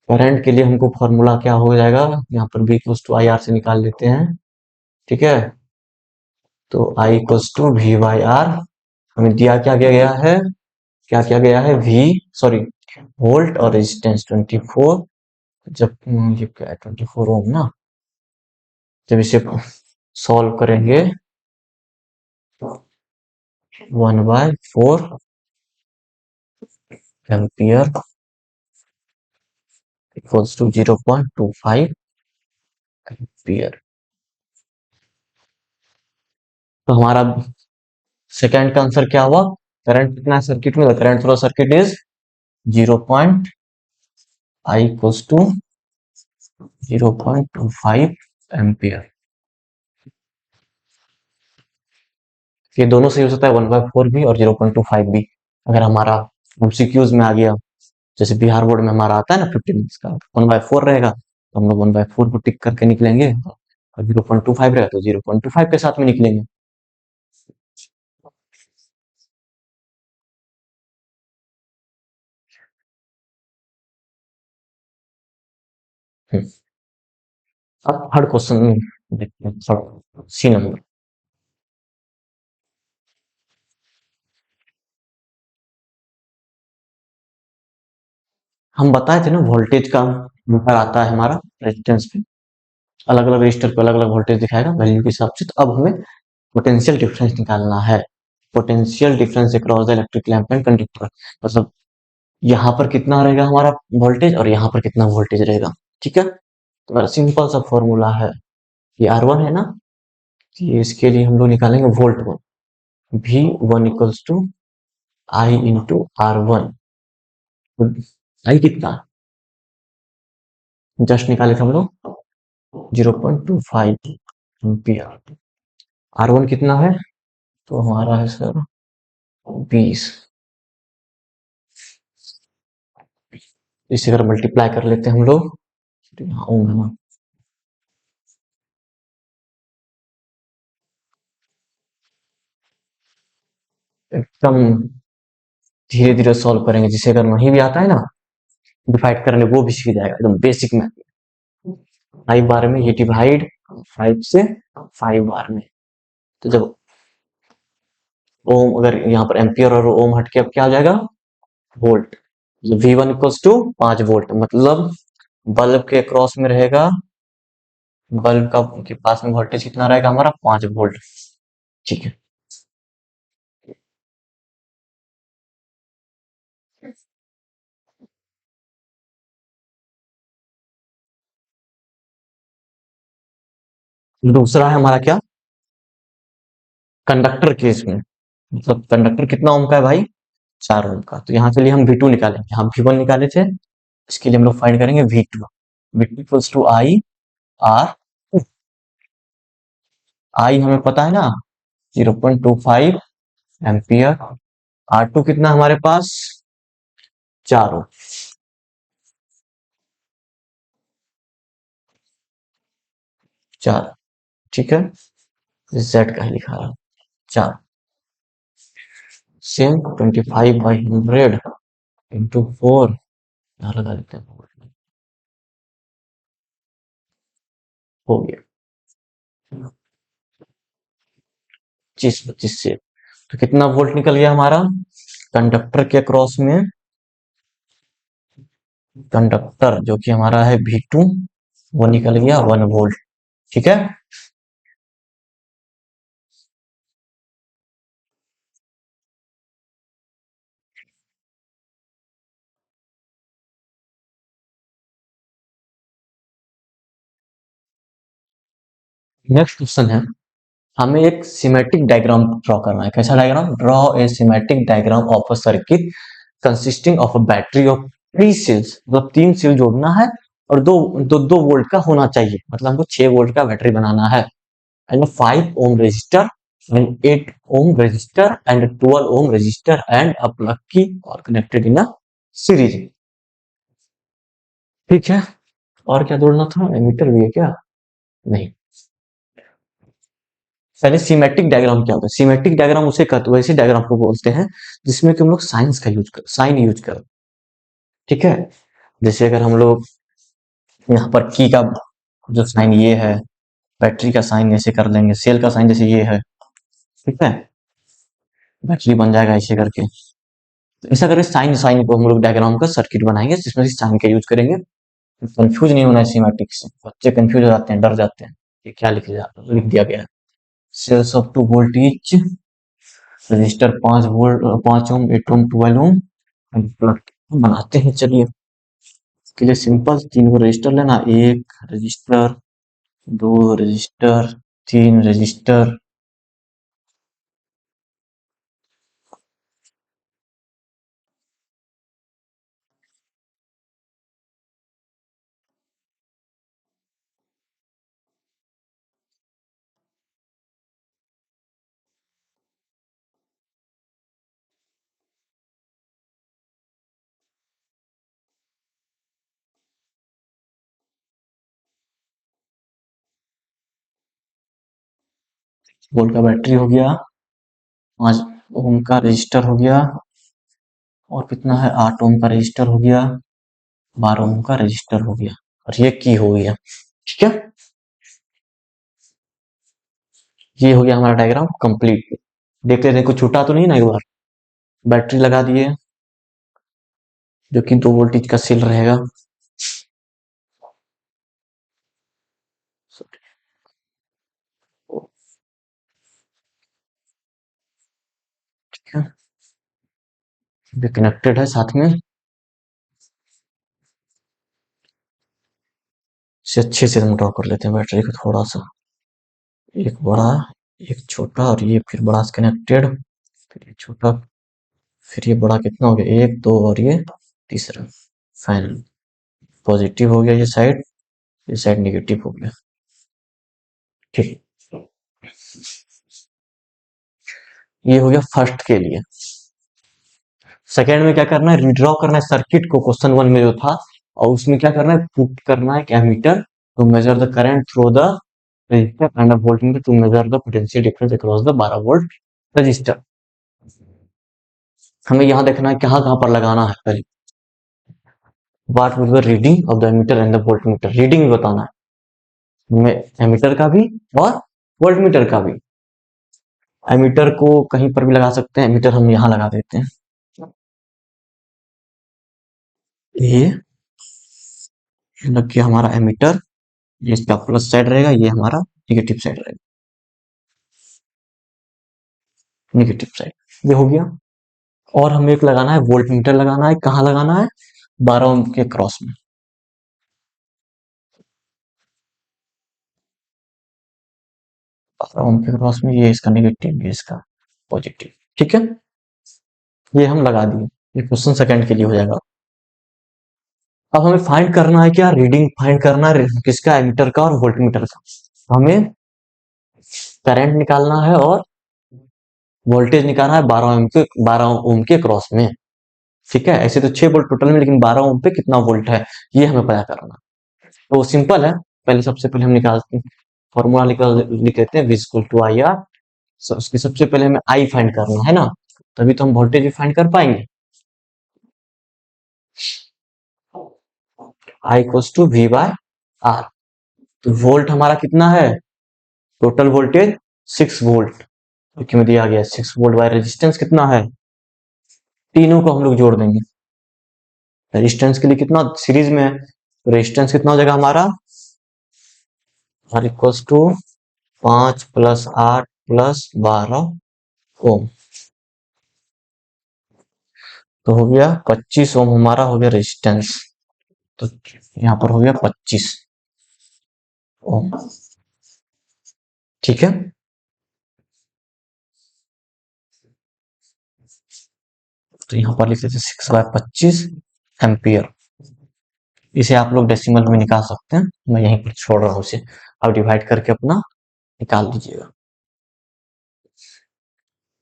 करंट के लिए हमको फॉर्मूला क्या हो जाएगा, यहाँ पर V equals to I R से निकाल लेते हैं। ठीक है, तो I equals to V by R, हमें दिया क्या गया है, क्या किया गया है, वी सॉरी वोल्ट और रेजिस्टेंस 24, जब ये क्या है 24 ओम ना, जब इसे सॉल्व करेंगे 1/4 एम्पियर इक्वल्स टू 0.25 एम्पियर। तो हमारा सेकेंड का आंसर क्या हुआ, करंट कितना है सर्किट में, current through circuit is 0. I equals to 0.25 ampere. ये दोनों से हो सकता है 1/4 भी और 0.25 भी। अगर हमारा एमसीक्यूज में आ गया, जैसे बिहार बोर्ड में हमारा आता है ना 15 मिनट्स का, 1/4 रहेगा तो हम लोग 1/4 को टिक करके निकलेंगे, और 0.25 रहेगा तो 0.25 के साथ में निकलेंगे। अब थर्ड क्वेश्चन देखते हैं, सी नंबर। हम बताए थे ना वोल्टेज का मीटर आता है हमारा रेजिस्टेंस पे, अलग अलग रजिस्टर पे अलग अलग वोल्टेज दिखाएगा वैल्यू के हिसाब से। तो अब हमें पोटेंशियल डिफरेंस निकालना है, potential difference across the electric lamp and conductor. मतलब यहाँ पर कितना रहेगा हमारा वोल्टेज और यहाँ पर कितना वोल्टेज रहेगा। ठीक है, तो मेरा सिंपल सा फॉर्मूला है, ये R1 है ना, ये इसके लिए हम लोग निकालेंगे volt one, V1 equals to I into R1। I कितना जस्ट निकाले थे हम लोग 0.25 एम्पियर। R1 कितना है, तो हमारा है सर 20, इसे अगर मल्टीप्लाई कर लेते हैं हम लोग तो यहाँ ओम है ना, एकदम धीरे धीरे सॉल्व करेंगे, जिसे अगर नहीं भी आता है ना डिवाइड करने, वो भी सीख जाएगा एकदम बेसिक में। 5 बार में ये डिवाइड 5 से 5 बार में, तो जब ओम, अगर यहाँ पर एम्पियर और ओम हट के अब क्या आ जाएगा volt. V1 equals to 5 volt, मतलब बल्ब के क्रॉस में रहेगा, बल्ब का के पास में वोल्टेज कितना रहेगा हमारा 5 वोल्ट। ठीक है, दूसरा है हमारा क्या, कंडक्टर केस में, मतलब कंडक्टर कितना ओम का है भाई, 4 ओम का। तो यहाँ के लिए हम V2 निकालेंगे, हम V1 निकाले थे, इसके लिए हम लोग फाइंड करेंगे V2। V2 equals to I R, I हमें पता है ना 0.25 एम्पियर, R2 कितना हमारे पास 4 ओम, 4, ठीक है, Z का ही लिखा है 4, सेम 25/100 इंटू 4, यहाँ लगा देते हैं, हो गया 25 से। तो कितना वोल्ट निकल गया हमारा कंडक्टर के क्रॉस में, कंडक्टर जो कि हमारा है V2, वो निकल गया 1 वोल्ट, ठीक है। नेक्स्ट क्वेश्चन है, हमें एक सिमेट्रिक डायग्राम ड्रॉ करना है। कैसा diagram, draw a symmetric diagram of a circuit consisting of a battery of 3 cells, मतलब 3 सेल जोड़ना है और दो वोल्ट का होना चाहिए, मतलब हमको 6 वोल्ट का बैटरी बनाना है, and 5 ohm resistor and 8 ohm resistor and 12 ohm resistor and a plug key और कनेक्टेड इन अ सीरीज, ठीक है। और क्या जोड़ना था, एमीटर भी है क्या, नहीं। पहले सिमेट्रिक डायग्राम क्या होता है, सिमेट्रिक डायग्राम उसे कहते, वैसे डायग्राम को बोलते हैं जिसमें कि हम लोग साइंस का यूज कर, साइन यूज करें, ठीक है। जैसे अगर हम लोग यहाँ पर की का जो साइन ये है, बैटरी का साइन ऐसे कर लेंगे, सेल का साइन जैसे ये है, ठीक है, बैटरी बन जाएगा ऐसे करके। तो ऐसा करके साइन साइन को हम लोग डायग्राम का सर्किट बनाएंगे जिसमें साइन का यूज करेंगे। कंफ्यूज नहीं होना है सिमेट्रिक से, बच्चे कंफ्यूज हो जाते हैं, डर जाते हैं ये क्या लिख दिया गया है। Cells of 2 volt each, resistor 5 volt, 5 ohm, 8 ohm, 12 ohm, बनाते हैं। चलिए इसके लिए सिंपल 3 को रजिस्टर लेना, एक रजिस्टर, 2 रजिस्टर, 3 रजिस्टर, वोल्ट का बैटरी हो गया, 5 ओम का रजिस्टर हो गया, और कितना है 8 ओम का रजिस्टर हो गया, 12 ओम का रजिस्टर हो गया, और ये की हो गया, ठीक है। ये हो गया हमारा डायग्राम कंप्लीट। देख लेते हैं कुछ छूटा तो नहीं ना, एक बार बैटरी लगा दिए जो कि 2 वोल्टेज का सेल रहेगा, ठीक है, ये कनेक्टेड है साथ में, इसे अच्छे से हम ड्रॉ कर लेते हैं बैटरी को थोड़ा सा, एक बड़ा, एक छोटा, और ये फिर बड़ा से कनेक्टेड, फिर ये छोटा, फिर ये बड़ा, कितना हो गया, एक, दो, और ये तीसरा, फाइनल पॉजिटिव हो गया, ये साइड नेगेटिव हो गया, ठीक। ये हो गया फर्स्ट के लिए। सेकेंड में क्या करना है, रिड्रॉ करना है सर्किट को, क्वेश्चन 1 में जो था, और उसमें क्या करना है, पुट करना है एक ammeter to measure the current through the resistor and a voltmeter to measure the potential difference across the 12 volt resistor. हमें यहाँ देखना है कहाँ कहाँ पर लगाना है, पहले what will the reading of the ammeter and the voltmeter, reading भी बताना है हमें, एमीटर का भी और वोल्टमीटर का भी। एमीटर को कहीं पर भी लगा सकते हैं, एमीटर हम यहाँ लगा देते हैं, ये लग गया हमारा एमीटर, ये इसका प्लस साइड रहेगा, ये हमारा नेगेटिव साइड रहेगा, नेगेटिव साइड, ये हो गया। और हमें एक लगाना है वोल्टमीटर, लगाना है, कहाँ लगाना है, 12 ओम के क्रॉस में, ओम के क्रॉस में ये इसका नेगेटिव, ये इसका पॉजिटिव। ठीक है, ये हम लगा दिए। ये क्वेश्चन सेकंड के लिए हो जाएगा। अब हमें फाइंड करना है क्या, रीडिंग फाइंड करना है किसका, एमीटर का और वोल्टमीटर का। हमें करंट निकालना है और वोल्टेज निकालना है 12 ओम के क्रॉस में। ठीक है, ऐसे तो 6 वोल्ट टोटल में, लेकिन 12 ओम पे कितना वोल्ट है ये हमें पता करना। तो सिंपल है, पहले सबसे पहले हम निकालते हैं, फॉर्मूला लिख लेते हैं, V equal to I R. उसकी सबसे पहले हमें आई फाइंड करना है ना, तभी तो हम वोल्टेज भी फाइंड कर पाएंगे। I equal to V by R. तो वोल्ट हमारा कितना है, टोटल वोल्टेज 6 वोल्ट, क्योंकि में दिया गया 6 वोल्ट बाय रेजिस्टेंस कितना है, तीनों को हम लोग जोड़ देंगे। रेजिस्टेंस के लिए कितना सीरीज में है, रेजिस्टेंस कितना हो जाएगा हमारा, R equal to 5 plus 8 plus 12 ohm. तो हो गया 25 ओम हमारा हो गया रेजिस्टेंस। तो यहाँ पर हो गया 25 ओम। ठीक है, तो यहाँ पर लिख लेते 6 बाय 25 एम्पियर। इसे आप लोग डेसिमल में निकाल सकते हैं, मैं यहीं पर छोड़ रहा हूँ इसे। अब डिवाइड करके अपना निकाल लीजिएगा।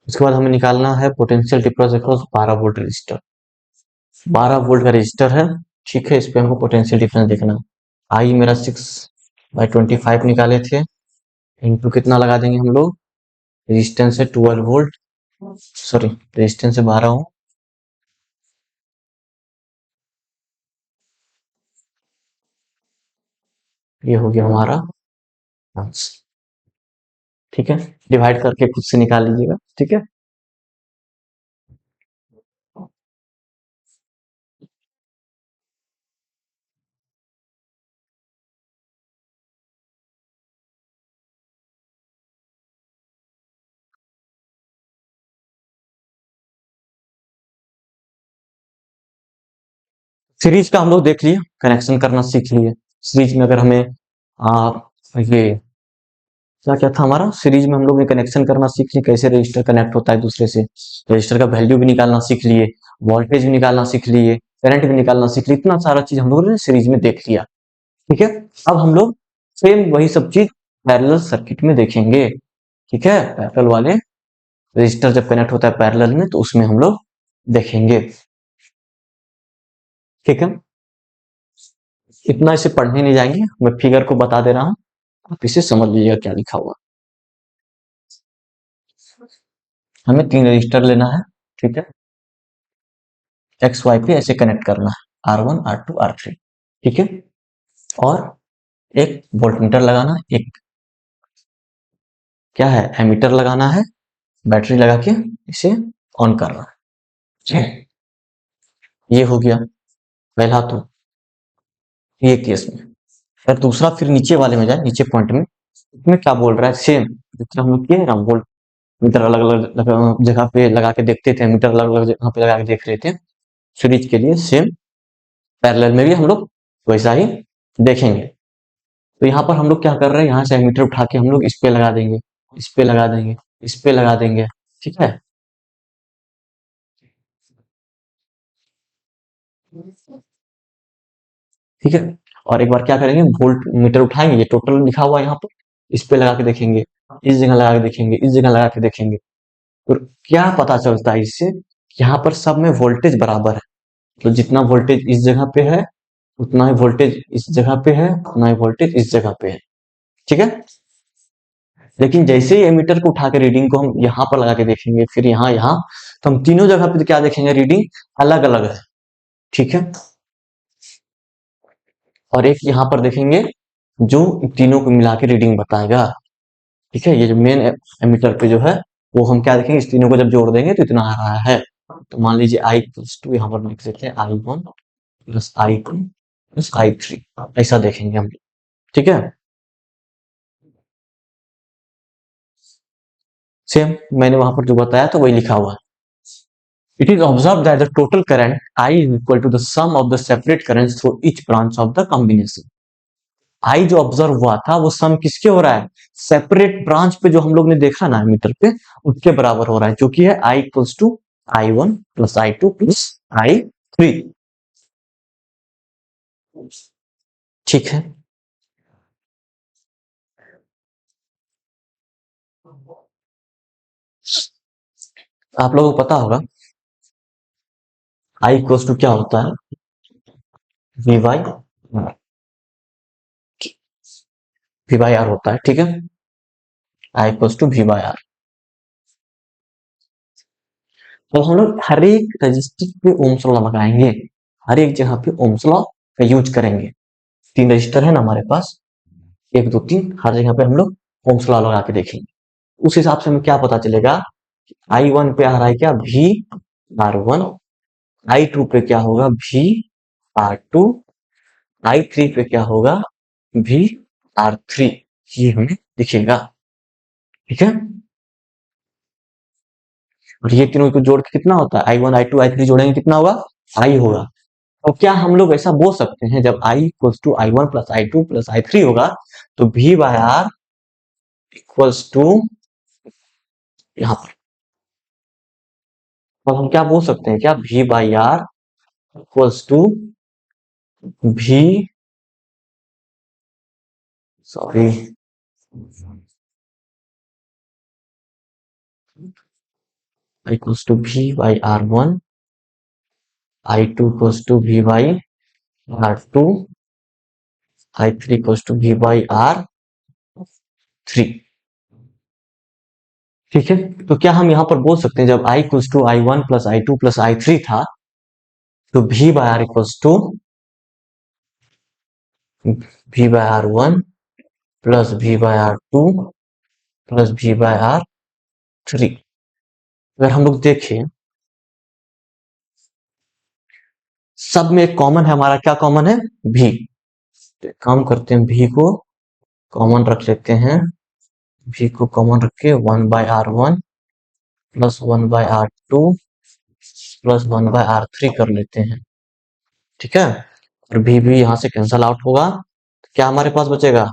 उसके बाद हमें निकालना है potential difference across 12 volt register. 12 volt का रजिस्टर है, ठीक है, इस पे हमको पोटेंशियल डिफरेंस देखना। आई मेरा 6/25 निकाले थे, इनटू कितना लगा देंगे हम लोग, रेजिस्टेंस है 12 वोल्ट, सॉरी रेजिस्टेंस है 12 ओम, ये हो गया हमारा आंसर। ठीक है, डिवाइड करके खुद से निकाल लीजिएगा। ठीक है, सीरीज का हम लोग देख लिए, कनेक्शन करना सीख लिए। सीरीज में अगर हमें ये क्या क्या था हमारा, सीरीज में हम लोग ने कनेक्शन करना सीख लिए, कैसे रजिस्टर कनेक्ट होता है दूसरे से, रजिस्टर का वैल्यू भी निकालना सीख लिए, वोल्टेज भी निकालना सीख लिए, करंट भी निकालना सीख लिए, इतना सारा चीज हम लोगों ने सीरीज में देख लिया। ठीक है, अब हम लोग सेम वही सब चीज पैरेलल सर्किट में देखेंगे। ठीक है, पैरेलल वाले रजिस्टर जब कनेक्ट होता है पैरेलल में, तो उसमें हम लोग देखेंगे। ठीक है, इतना इसे पढ़ने नहीं जाएंगे, मैं फिगर को बता दे रहा हूँ, आप इसे समझ लीजिएगा क्या लिखा हुआ। हमें 3 रजिस्टर लेना है, ठीक है, एक्स वाई पे ऐसे कनेक्ट करना है, R1 R2 R3। ठीक है, और एक वोल्टमीटर लगाना, एक क्या है एमीटर लगाना है, बैटरी लगा के इसे ऑन करना है। ठीक है, ये हो गया पहला तो ये केस में। फिर दूसरा, फिर नीचे वाले में जाए, नीचे पॉइंट में, इसमें क्या बोल रहा है, सेम जितना हम लोग किए ना, वोल्ट मीटर अलग अलग जगह पे लगा के देखते थे, मीटर अलग अलग जगह पे लगा के देख रहे थे। सीरीज के लिए सेम पैरेलल में भी हम लोग वैसा ही देखेंगे। तो यहाँ पर हम लोग क्या कर रहे हैं, यहाँ से एमीटर उठा के हम लोग इस पे लगा देंगे, इस पे लगा देंगे, इस पे लगा देंगे। ठीक है, ठीक है, और एक बार क्या करेंगे, वोल्ट मीटर उठाएंगे, ये टोटल लिखा हुआ है यहाँ पर, इस पे लगा के देखेंगे, इस जगह लगा के देखेंगे, इस जगह लगा के देखेंगे। तो क्या पता चलता है इससे, यहाँ पर सब में वोल्टेज बराबर है। तो जितना वोल्टेज इस जगह पे है, उतना ही वोल्टेज इस जगह पे है, उतना ही वोल्टेज इस जगह पे है। ठीक है, लेकिन जैसे ही एमीटर को उठा के रीडिंग को हम यहाँ पर लगा के देखेंगे, फिर यहाँ, तो हम तीनों जगह पे क्या देखेंगे, रीडिंग अलग अलग है। ठीक है, और एक यहाँ पर देखेंगे जो तीनों को मिला के रीडिंग बताएगा। ठीक है, ये जो मेन एमीटर पे जो है, वो हम क्या देखेंगे, इस तीनों को जब जोड़ देंगे तो इतना आ रहा है। तो मान लीजिए आई प्लस टू, यहाँ पर लिख देते हैं I1 plus I2 plus I3, ऐसा देखेंगे हम। ठीक है, सेम मैंने वहां पर जो बताया था वही लिखा हुआ है। It is observed that the total current I is equal to the sum of the separate currents through each branch of the combination. आई जो ऑब्जर्व हुआ था वो सम किसके हो रहा है, सेपरेट ब्रांच पे जो हम लोग ने देखा ना मीटर पे, उसके बराबर हो रहा है, जो कि है I equals to I1 plus I2 plus I3। ठीक है, आप लोगों को पता होगा आई इक्वल्स टू क्या होता है, वी बाई आर होता है। ठीक है, I equals to V by R. तो हम लोग हर एक रजिस्टर पे ओम्स लॉ लगाएंगे, हर एक जगह पे ओम्स लॉ का यूज करेंगे। 3 रजिस्टर है ना हमारे पास, 1 2 3, हर जगह पे हम लोग ओम्स लॉ लगा के देखेंगे। उस हिसाब से हमें क्या पता चलेगा, I1 पे आ रहा है क्या, V R1, I2 पे क्या होगा, V R2, I3 पे क्या होगा, VR3। ये हमें दिखेगा। ठीक है, और ये तीनों को जोड़ के कितना होता है, I1 I2 I3 जोड़ेंगे कितना होगा, I होगा। तो क्या हम लोग ऐसा बोल सकते हैं, जब I equals to I1 plus I2 plus I3 होगा, तो V/R इक्वल्स टू, यहाँ पर अब हम क्या बोल सकते हैं, क्या V/R equals to V, sorry, equals to V/R1, I2 equals to V/R2, I3 equals to V/R3। ठीक है, तो क्या हम यहाँ पर बोल सकते हैं, जब I equals to I1 plus I2 plus I3 था, तो V/R equals to V/R1 plus V/R2 plus V/R3। अगर हम लोग देखें, सब में एक कॉमन है, हमारा क्या कॉमन है, V। तो एक काम करते हैं, V को कॉमन रख लेते हैं, V को कॉमन रख के 1/R1 plus 1/R2 plus 1/R3 कर लेते हैं। ठीक है, और भी यहाँ से कैंसल आउट होगा, तो क्या हमारे पास बचेगा,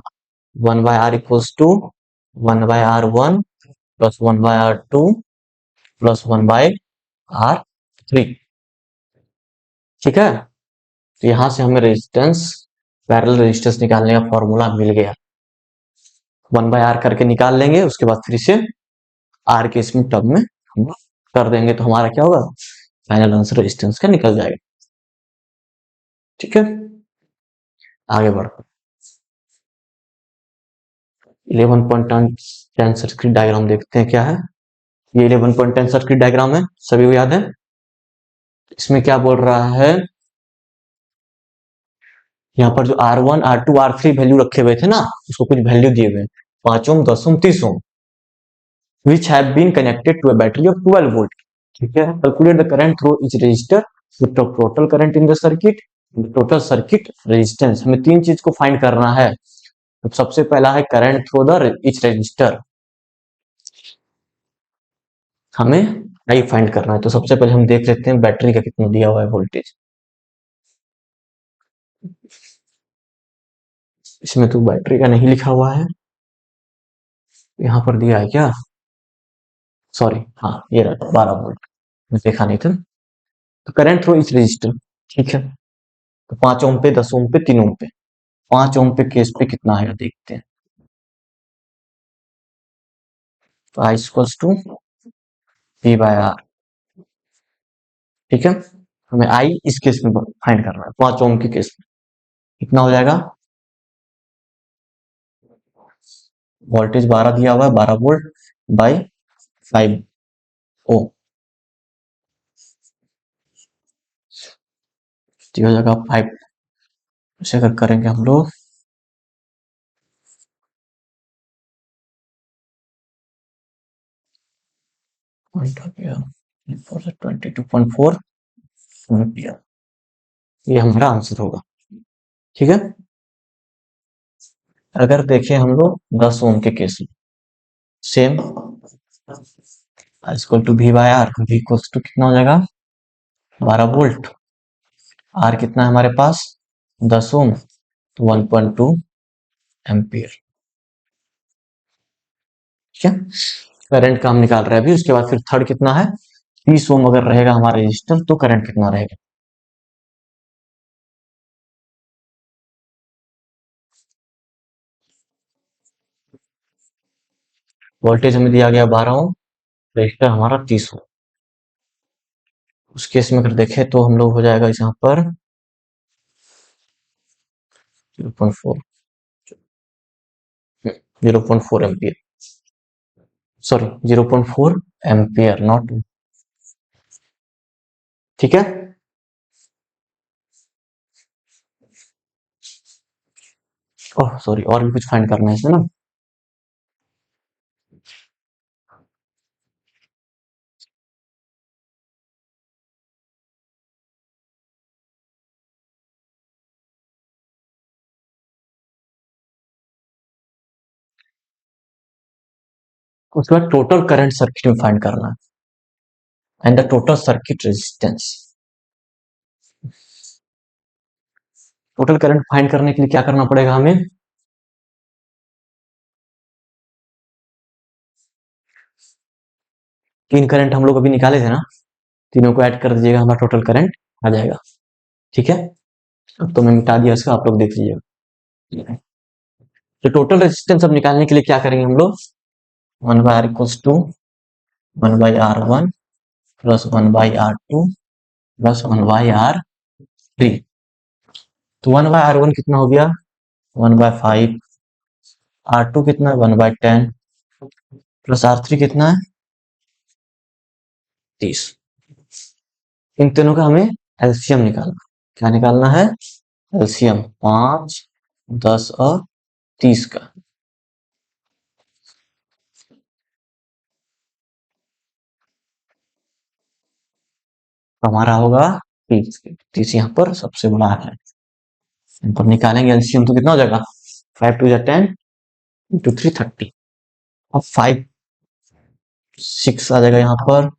1/R equals to 1/R1 plus 1/R2 plus 1/R3। ठीक है, तो यहां से हमें रेजिस्टेंस, पैरेलल रेजिस्टेंस निकालने का फॉर्मूला मिल गया। 1/R करके निकाल लेंगे, उसके बाद फिर से R के इसमें टर्म में हम कर देंगे, तो हमारा क्या होगा, फाइनल आंसर रेजिस्टेंस का निकल जाएगा। ठीक है, आगे बढ़ो। 11.10 सर्किट डायग्राम देखते हैं क्या है। ये 11.10 सर्किट डायग्राम है, सभी को याद है। इसमें क्या बोल रहा है, यहाँ पर जो R1 R2 R3 वैल्यू रखे हुए थे ना, उसको कुछ वैल्यू दिए हुए, 5 ओम, 10 ओम, 30 ओम, which have been connected to a battery of 12 volt। ठीक है, calculate the current through each resistor, the total current in the circuit, the total circuit resistance। हमें 3 चीज को फाइंड करना है। तो सबसे पहला है current through the each register, हमें आई फाइंड करना है। तो सबसे पहले हम देख लेते हैं बैटरी का कितना दिया हुआ है वोल्टेज। इसमें तो बैटरी का नहीं लिखा हुआ है, यहाँ पर दिया है क्या, सॉरी, हाँ ये रहा 12 वोल्ट, मैं देखा नहीं था। तो करंट थ्रू इच रजिस्टर, ठीक है, तो 5 ओम पे, 10 ओम पे, 3 ओम पे। 5 ओम पे केस पे कितना आएगा देखते हैं। तो आई इक्वल्स टू V/R। ठीक है, हमें आई इस केस में फाइंड करना है, 5 ओम के केस में कितना हो जाएगा, वोल्टेज 12 दिया हुआ है, 12 वोल्ट बाई 5 ओम, हो जाएगा 5। इसे अगर करेंगे हम लोग, ये 22.4 एम्पियर, ये हमारा आंसर होगा। ठीक है, अगर देखें हम लोग 10 ओम के केस में, same equal to V/R, V equals to कितना हो जाएगा, 12 वोल्ट, R कितना है हमारे पास, 10 ओम, तो 1.2 एम्पियर। ठीक है, करंट का हम निकाल रहे हैं अभी। उसके बाद फिर थर्ड कितना है, 30 ओम अगर रहेगा हमारा रेजिस्टेंस तो करंट कितना रहेगा। वोल्टेज हमें दिया गया 12 ओम, रेजिस्टर हमारा 30 ओम। उस केस में अगर देखें तो हम लोग हो जाएगा इस यहाँ पर 0.4, 0.4 एम्पियर, सॉरी 0.4 एम्पियर नॉट। ठीक है, ओह सॉरी, और भी कुछ फाइंड करना है इसमें ना। उसके बाद टोटल करंट सर्किट में फाइंड करना है and the total circuit resistance. Total current find करने के लिए क्या करना पड़ेगा हमें, तीन करंट हम लोग अभी निकाले थे ना, तीनों को ऐड कर दीजिएगा, हमारा टोटल करंट आ जाएगा। ठीक है, अब तो मैं मिटा दिया इसका, आप लोग देख लीजिएगा। तो टोटल रेजिस्टेंस अब निकालने के लिए क्या करेंगे हम लोग, 1/R equals to 1/R1 plus 1/R2 plus 1/R3। तो 1/R1 कितना हो गया, 1/5। R2 कितना है, 1/10 प्लस R3 कितना है, 30। इन तीनों का हमें एलसीएम निकालना। क्या निकालना है, एलसीएम 5, 10 और 30 का। हमारा होगा 30। 30 यहाँ पर सबसे बड़ा है। तो निकालेंगे एलसीएम तो कितना हो जाएगा, 5 2 10 इंटू 3 30। अब 5 6 आ जाएगा यहाँ पर,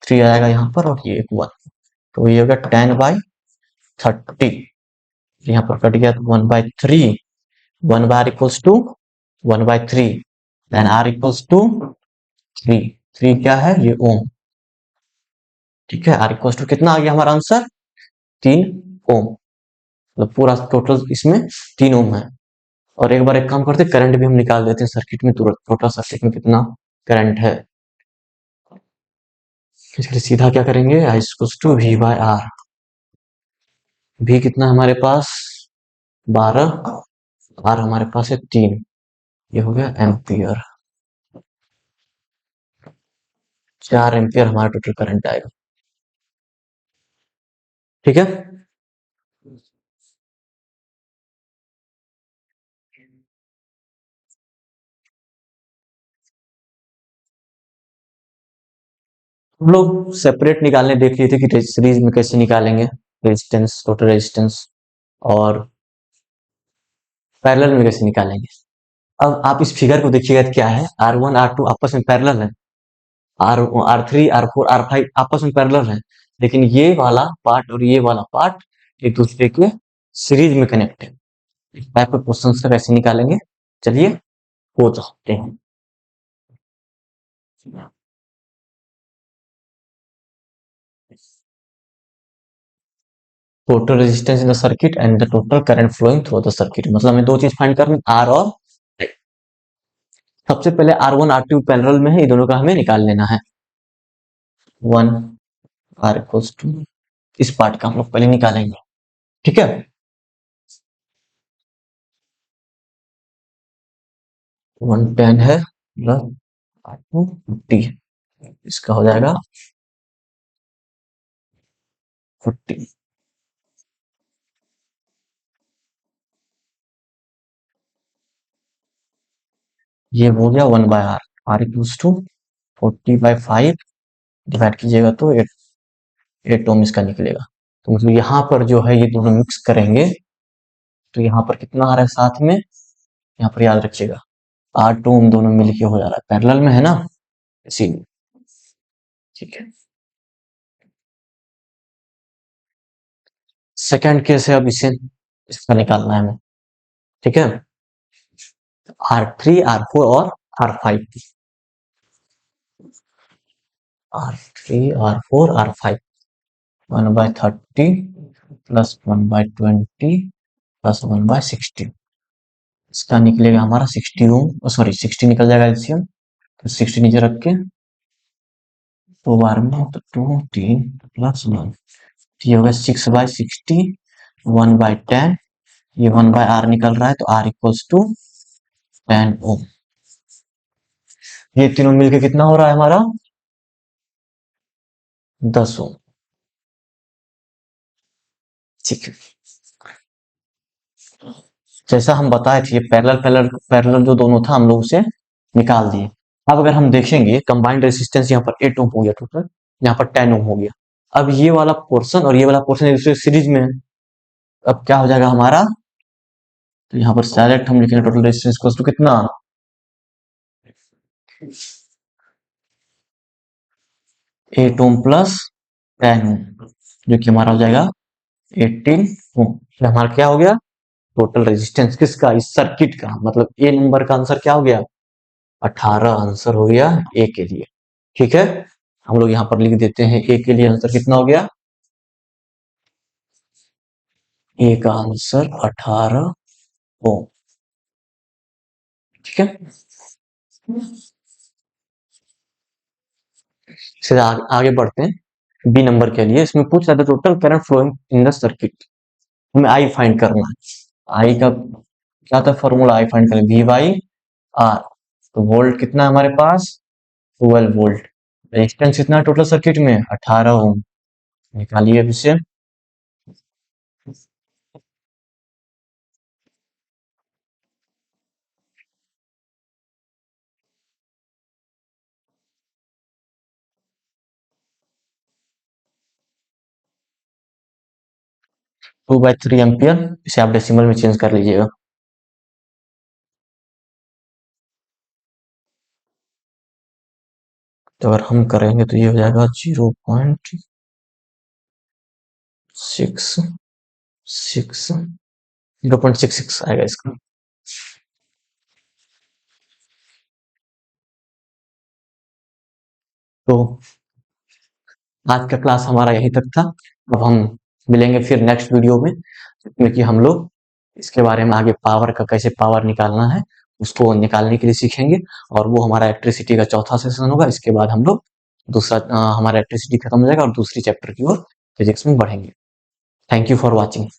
3 आ जाएगा यहाँ पर और ये एक 1, तो ये होगा 10/30। यहाँ पर कट गया तो 1/3, 1/R equals to 1/3, then R equals to 3। 3 क्या है, ये ओम। ठीक है, R इक्वल्स टू कितना आ गया हमारा आंसर, 3 ओम। मतलब पूरा टोटल इसमें 3 ओम है। और एक बार एक काम करते, करंट भी हम निकाल देते हैं सर्किट में तुरंत, टोटल सर्किट में कितना करंट है। इसके लिए सीधा क्या करेंगे, I equals to V/R। V कितना है हमारे पास, 12, R हमारे पास है 3, ये हो गया एम्पियर। 4 एम्पियर हमारा टोटल करंट आएगा। ठीक है, हम लोग सेपरेट निकालने देख लिए थे कि सीरीज में कैसे निकालेंगे रेजिस्टेंस, टोटल रेजिस्टेंस, और पैरेलल में कैसे निकालेंगे। अब आप इस फिगर को देखिएगा, क्या है, R1 R2 आपस में पैरेलल है, आर R3 R4 R5 आपस में पैरेलल है, लेकिन ये वाला पार्ट और ये वाला पार्ट एक दूसरे के सीरीज में कनेक्ट है। इस टाइप के क्वेश्चन का कैसे निकालेंगे, चलिए वो जानते हैं। Total resistance in the circuit and the total current flowing through the circuit, मतलब हमें दो चीज फाइंड करनी, आर और I। सबसे पहले R1 R2 पैरेलल में है, ये दोनों का हमें निकाल लेना है। 1 R इक्वल्स टू, इस पार्ट का हम लोग पहले निकालेंगे। ठीक है, 110 है प्लस 50, इसका हो जाएगा 40। ये हो गया 1/R। R equals to 40/5 divide कीजिएगा तो 8 ओम इसका निकलेगा। तो मतलब यहाँ पर जो है ये दोनों मिक्स करेंगे तो यहाँ पर कितना आ रहा है साथ में, यहाँ पर याद रखिएगा R2 ओम दोनों मिलके हो जा रहा है, पैरेलल में है ना, इसीलिए। ठीक है, सेकंड केस है, अब इसे इसका निकालना है हमें। ठीक है, R3, R4 और R5, R3, R4, R5, 1/30 plus 1/20 plus 1/60, इसका निकलेगा हमारा 60 ओम, सॉरी 60 निकल जाएगा एलसीएम, तो 60 नीचे रख के 2 बार में तो 2 3 प्लस 1, ये होगा 6/60, 1/10, ये 1/R निकल रहा है तो R इक्वल्स टू 10 ओम। ये तीनों मिलके कितना हो रहा है हमारा 10 ओम। ठीक है, जैसा हम बताए थे ये पैरेलल पैरेलल पैरेलल जो दोनों था हम लोग उसे निकाल दिए। अब अगर हम देखेंगे कंबाइंड रेजिस्टेंस यहाँ पर 8 ओम हो गया टोटल, यहाँ पर 10 ओम हो गया। अब ये वाला पोर्शन और ये वाला पोर्शन एक दूसरे सीरीज में है, अब क्या हो जाएगा हमारा, तो यहाँ पर डायरेक्ट हम लिखेंगे टोटल रेजिस्टेंस इक्वल्स टू कितना 8 ओम प्लस 10 ओम, जो कि हमारा हो जाएगा 18 ओम। तो हमारा क्या हो गया टोटल रेजिस्टेंस किसका, इस सर्किट का, मतलब ए नंबर का आंसर क्या हो गया 18 आंसर हो गया ए के लिए। ठीक है, हम लोग यहाँ पर लिख देते हैं ए के लिए आंसर कितना हो गया, ए का आंसर 18 ओम। ठीक है, इससे आगे बढ़ते हैं बी नंबर के लिए। इसमें पूछ रहा था total current flowing in the circuit, हमें आई फाइंड करना है। आई का क्या था फॉर्मूला, आई फाइंड करें वी बाई आर, तो वोल्ट कितना है हमारे पास 12 वोल्ट, रेजिस्टेंस कितना है टोटल सर्किट में 18 ओम, निकालिए अब इसे। 2/3 एम्पियर, इसे आप डेसिमल में चेंज कर लीजिएगा। तो अगर हम करेंगे तो ये हो जाएगा 0.66 आएगा इसका। तो आज का क्लास हमारा यहीं तक था। अब हम मिलेंगे फिर नेक्स्ट वीडियो में, जिसमें कि हम लोग इसके बारे में आगे पावर का कैसे पावर निकालना है उसको निकालने के लिए सीखेंगे, और वो हमारा इलेक्ट्रिसिटी का चौथा सेशन होगा। इसके बाद हम लोग दूसरा हमारा इलेक्ट्रिसिटी खत्म हो जाएगा और दूसरी चैप्टर की ओर फिजिक्स में बढ़ेंगे। Thank you for watching.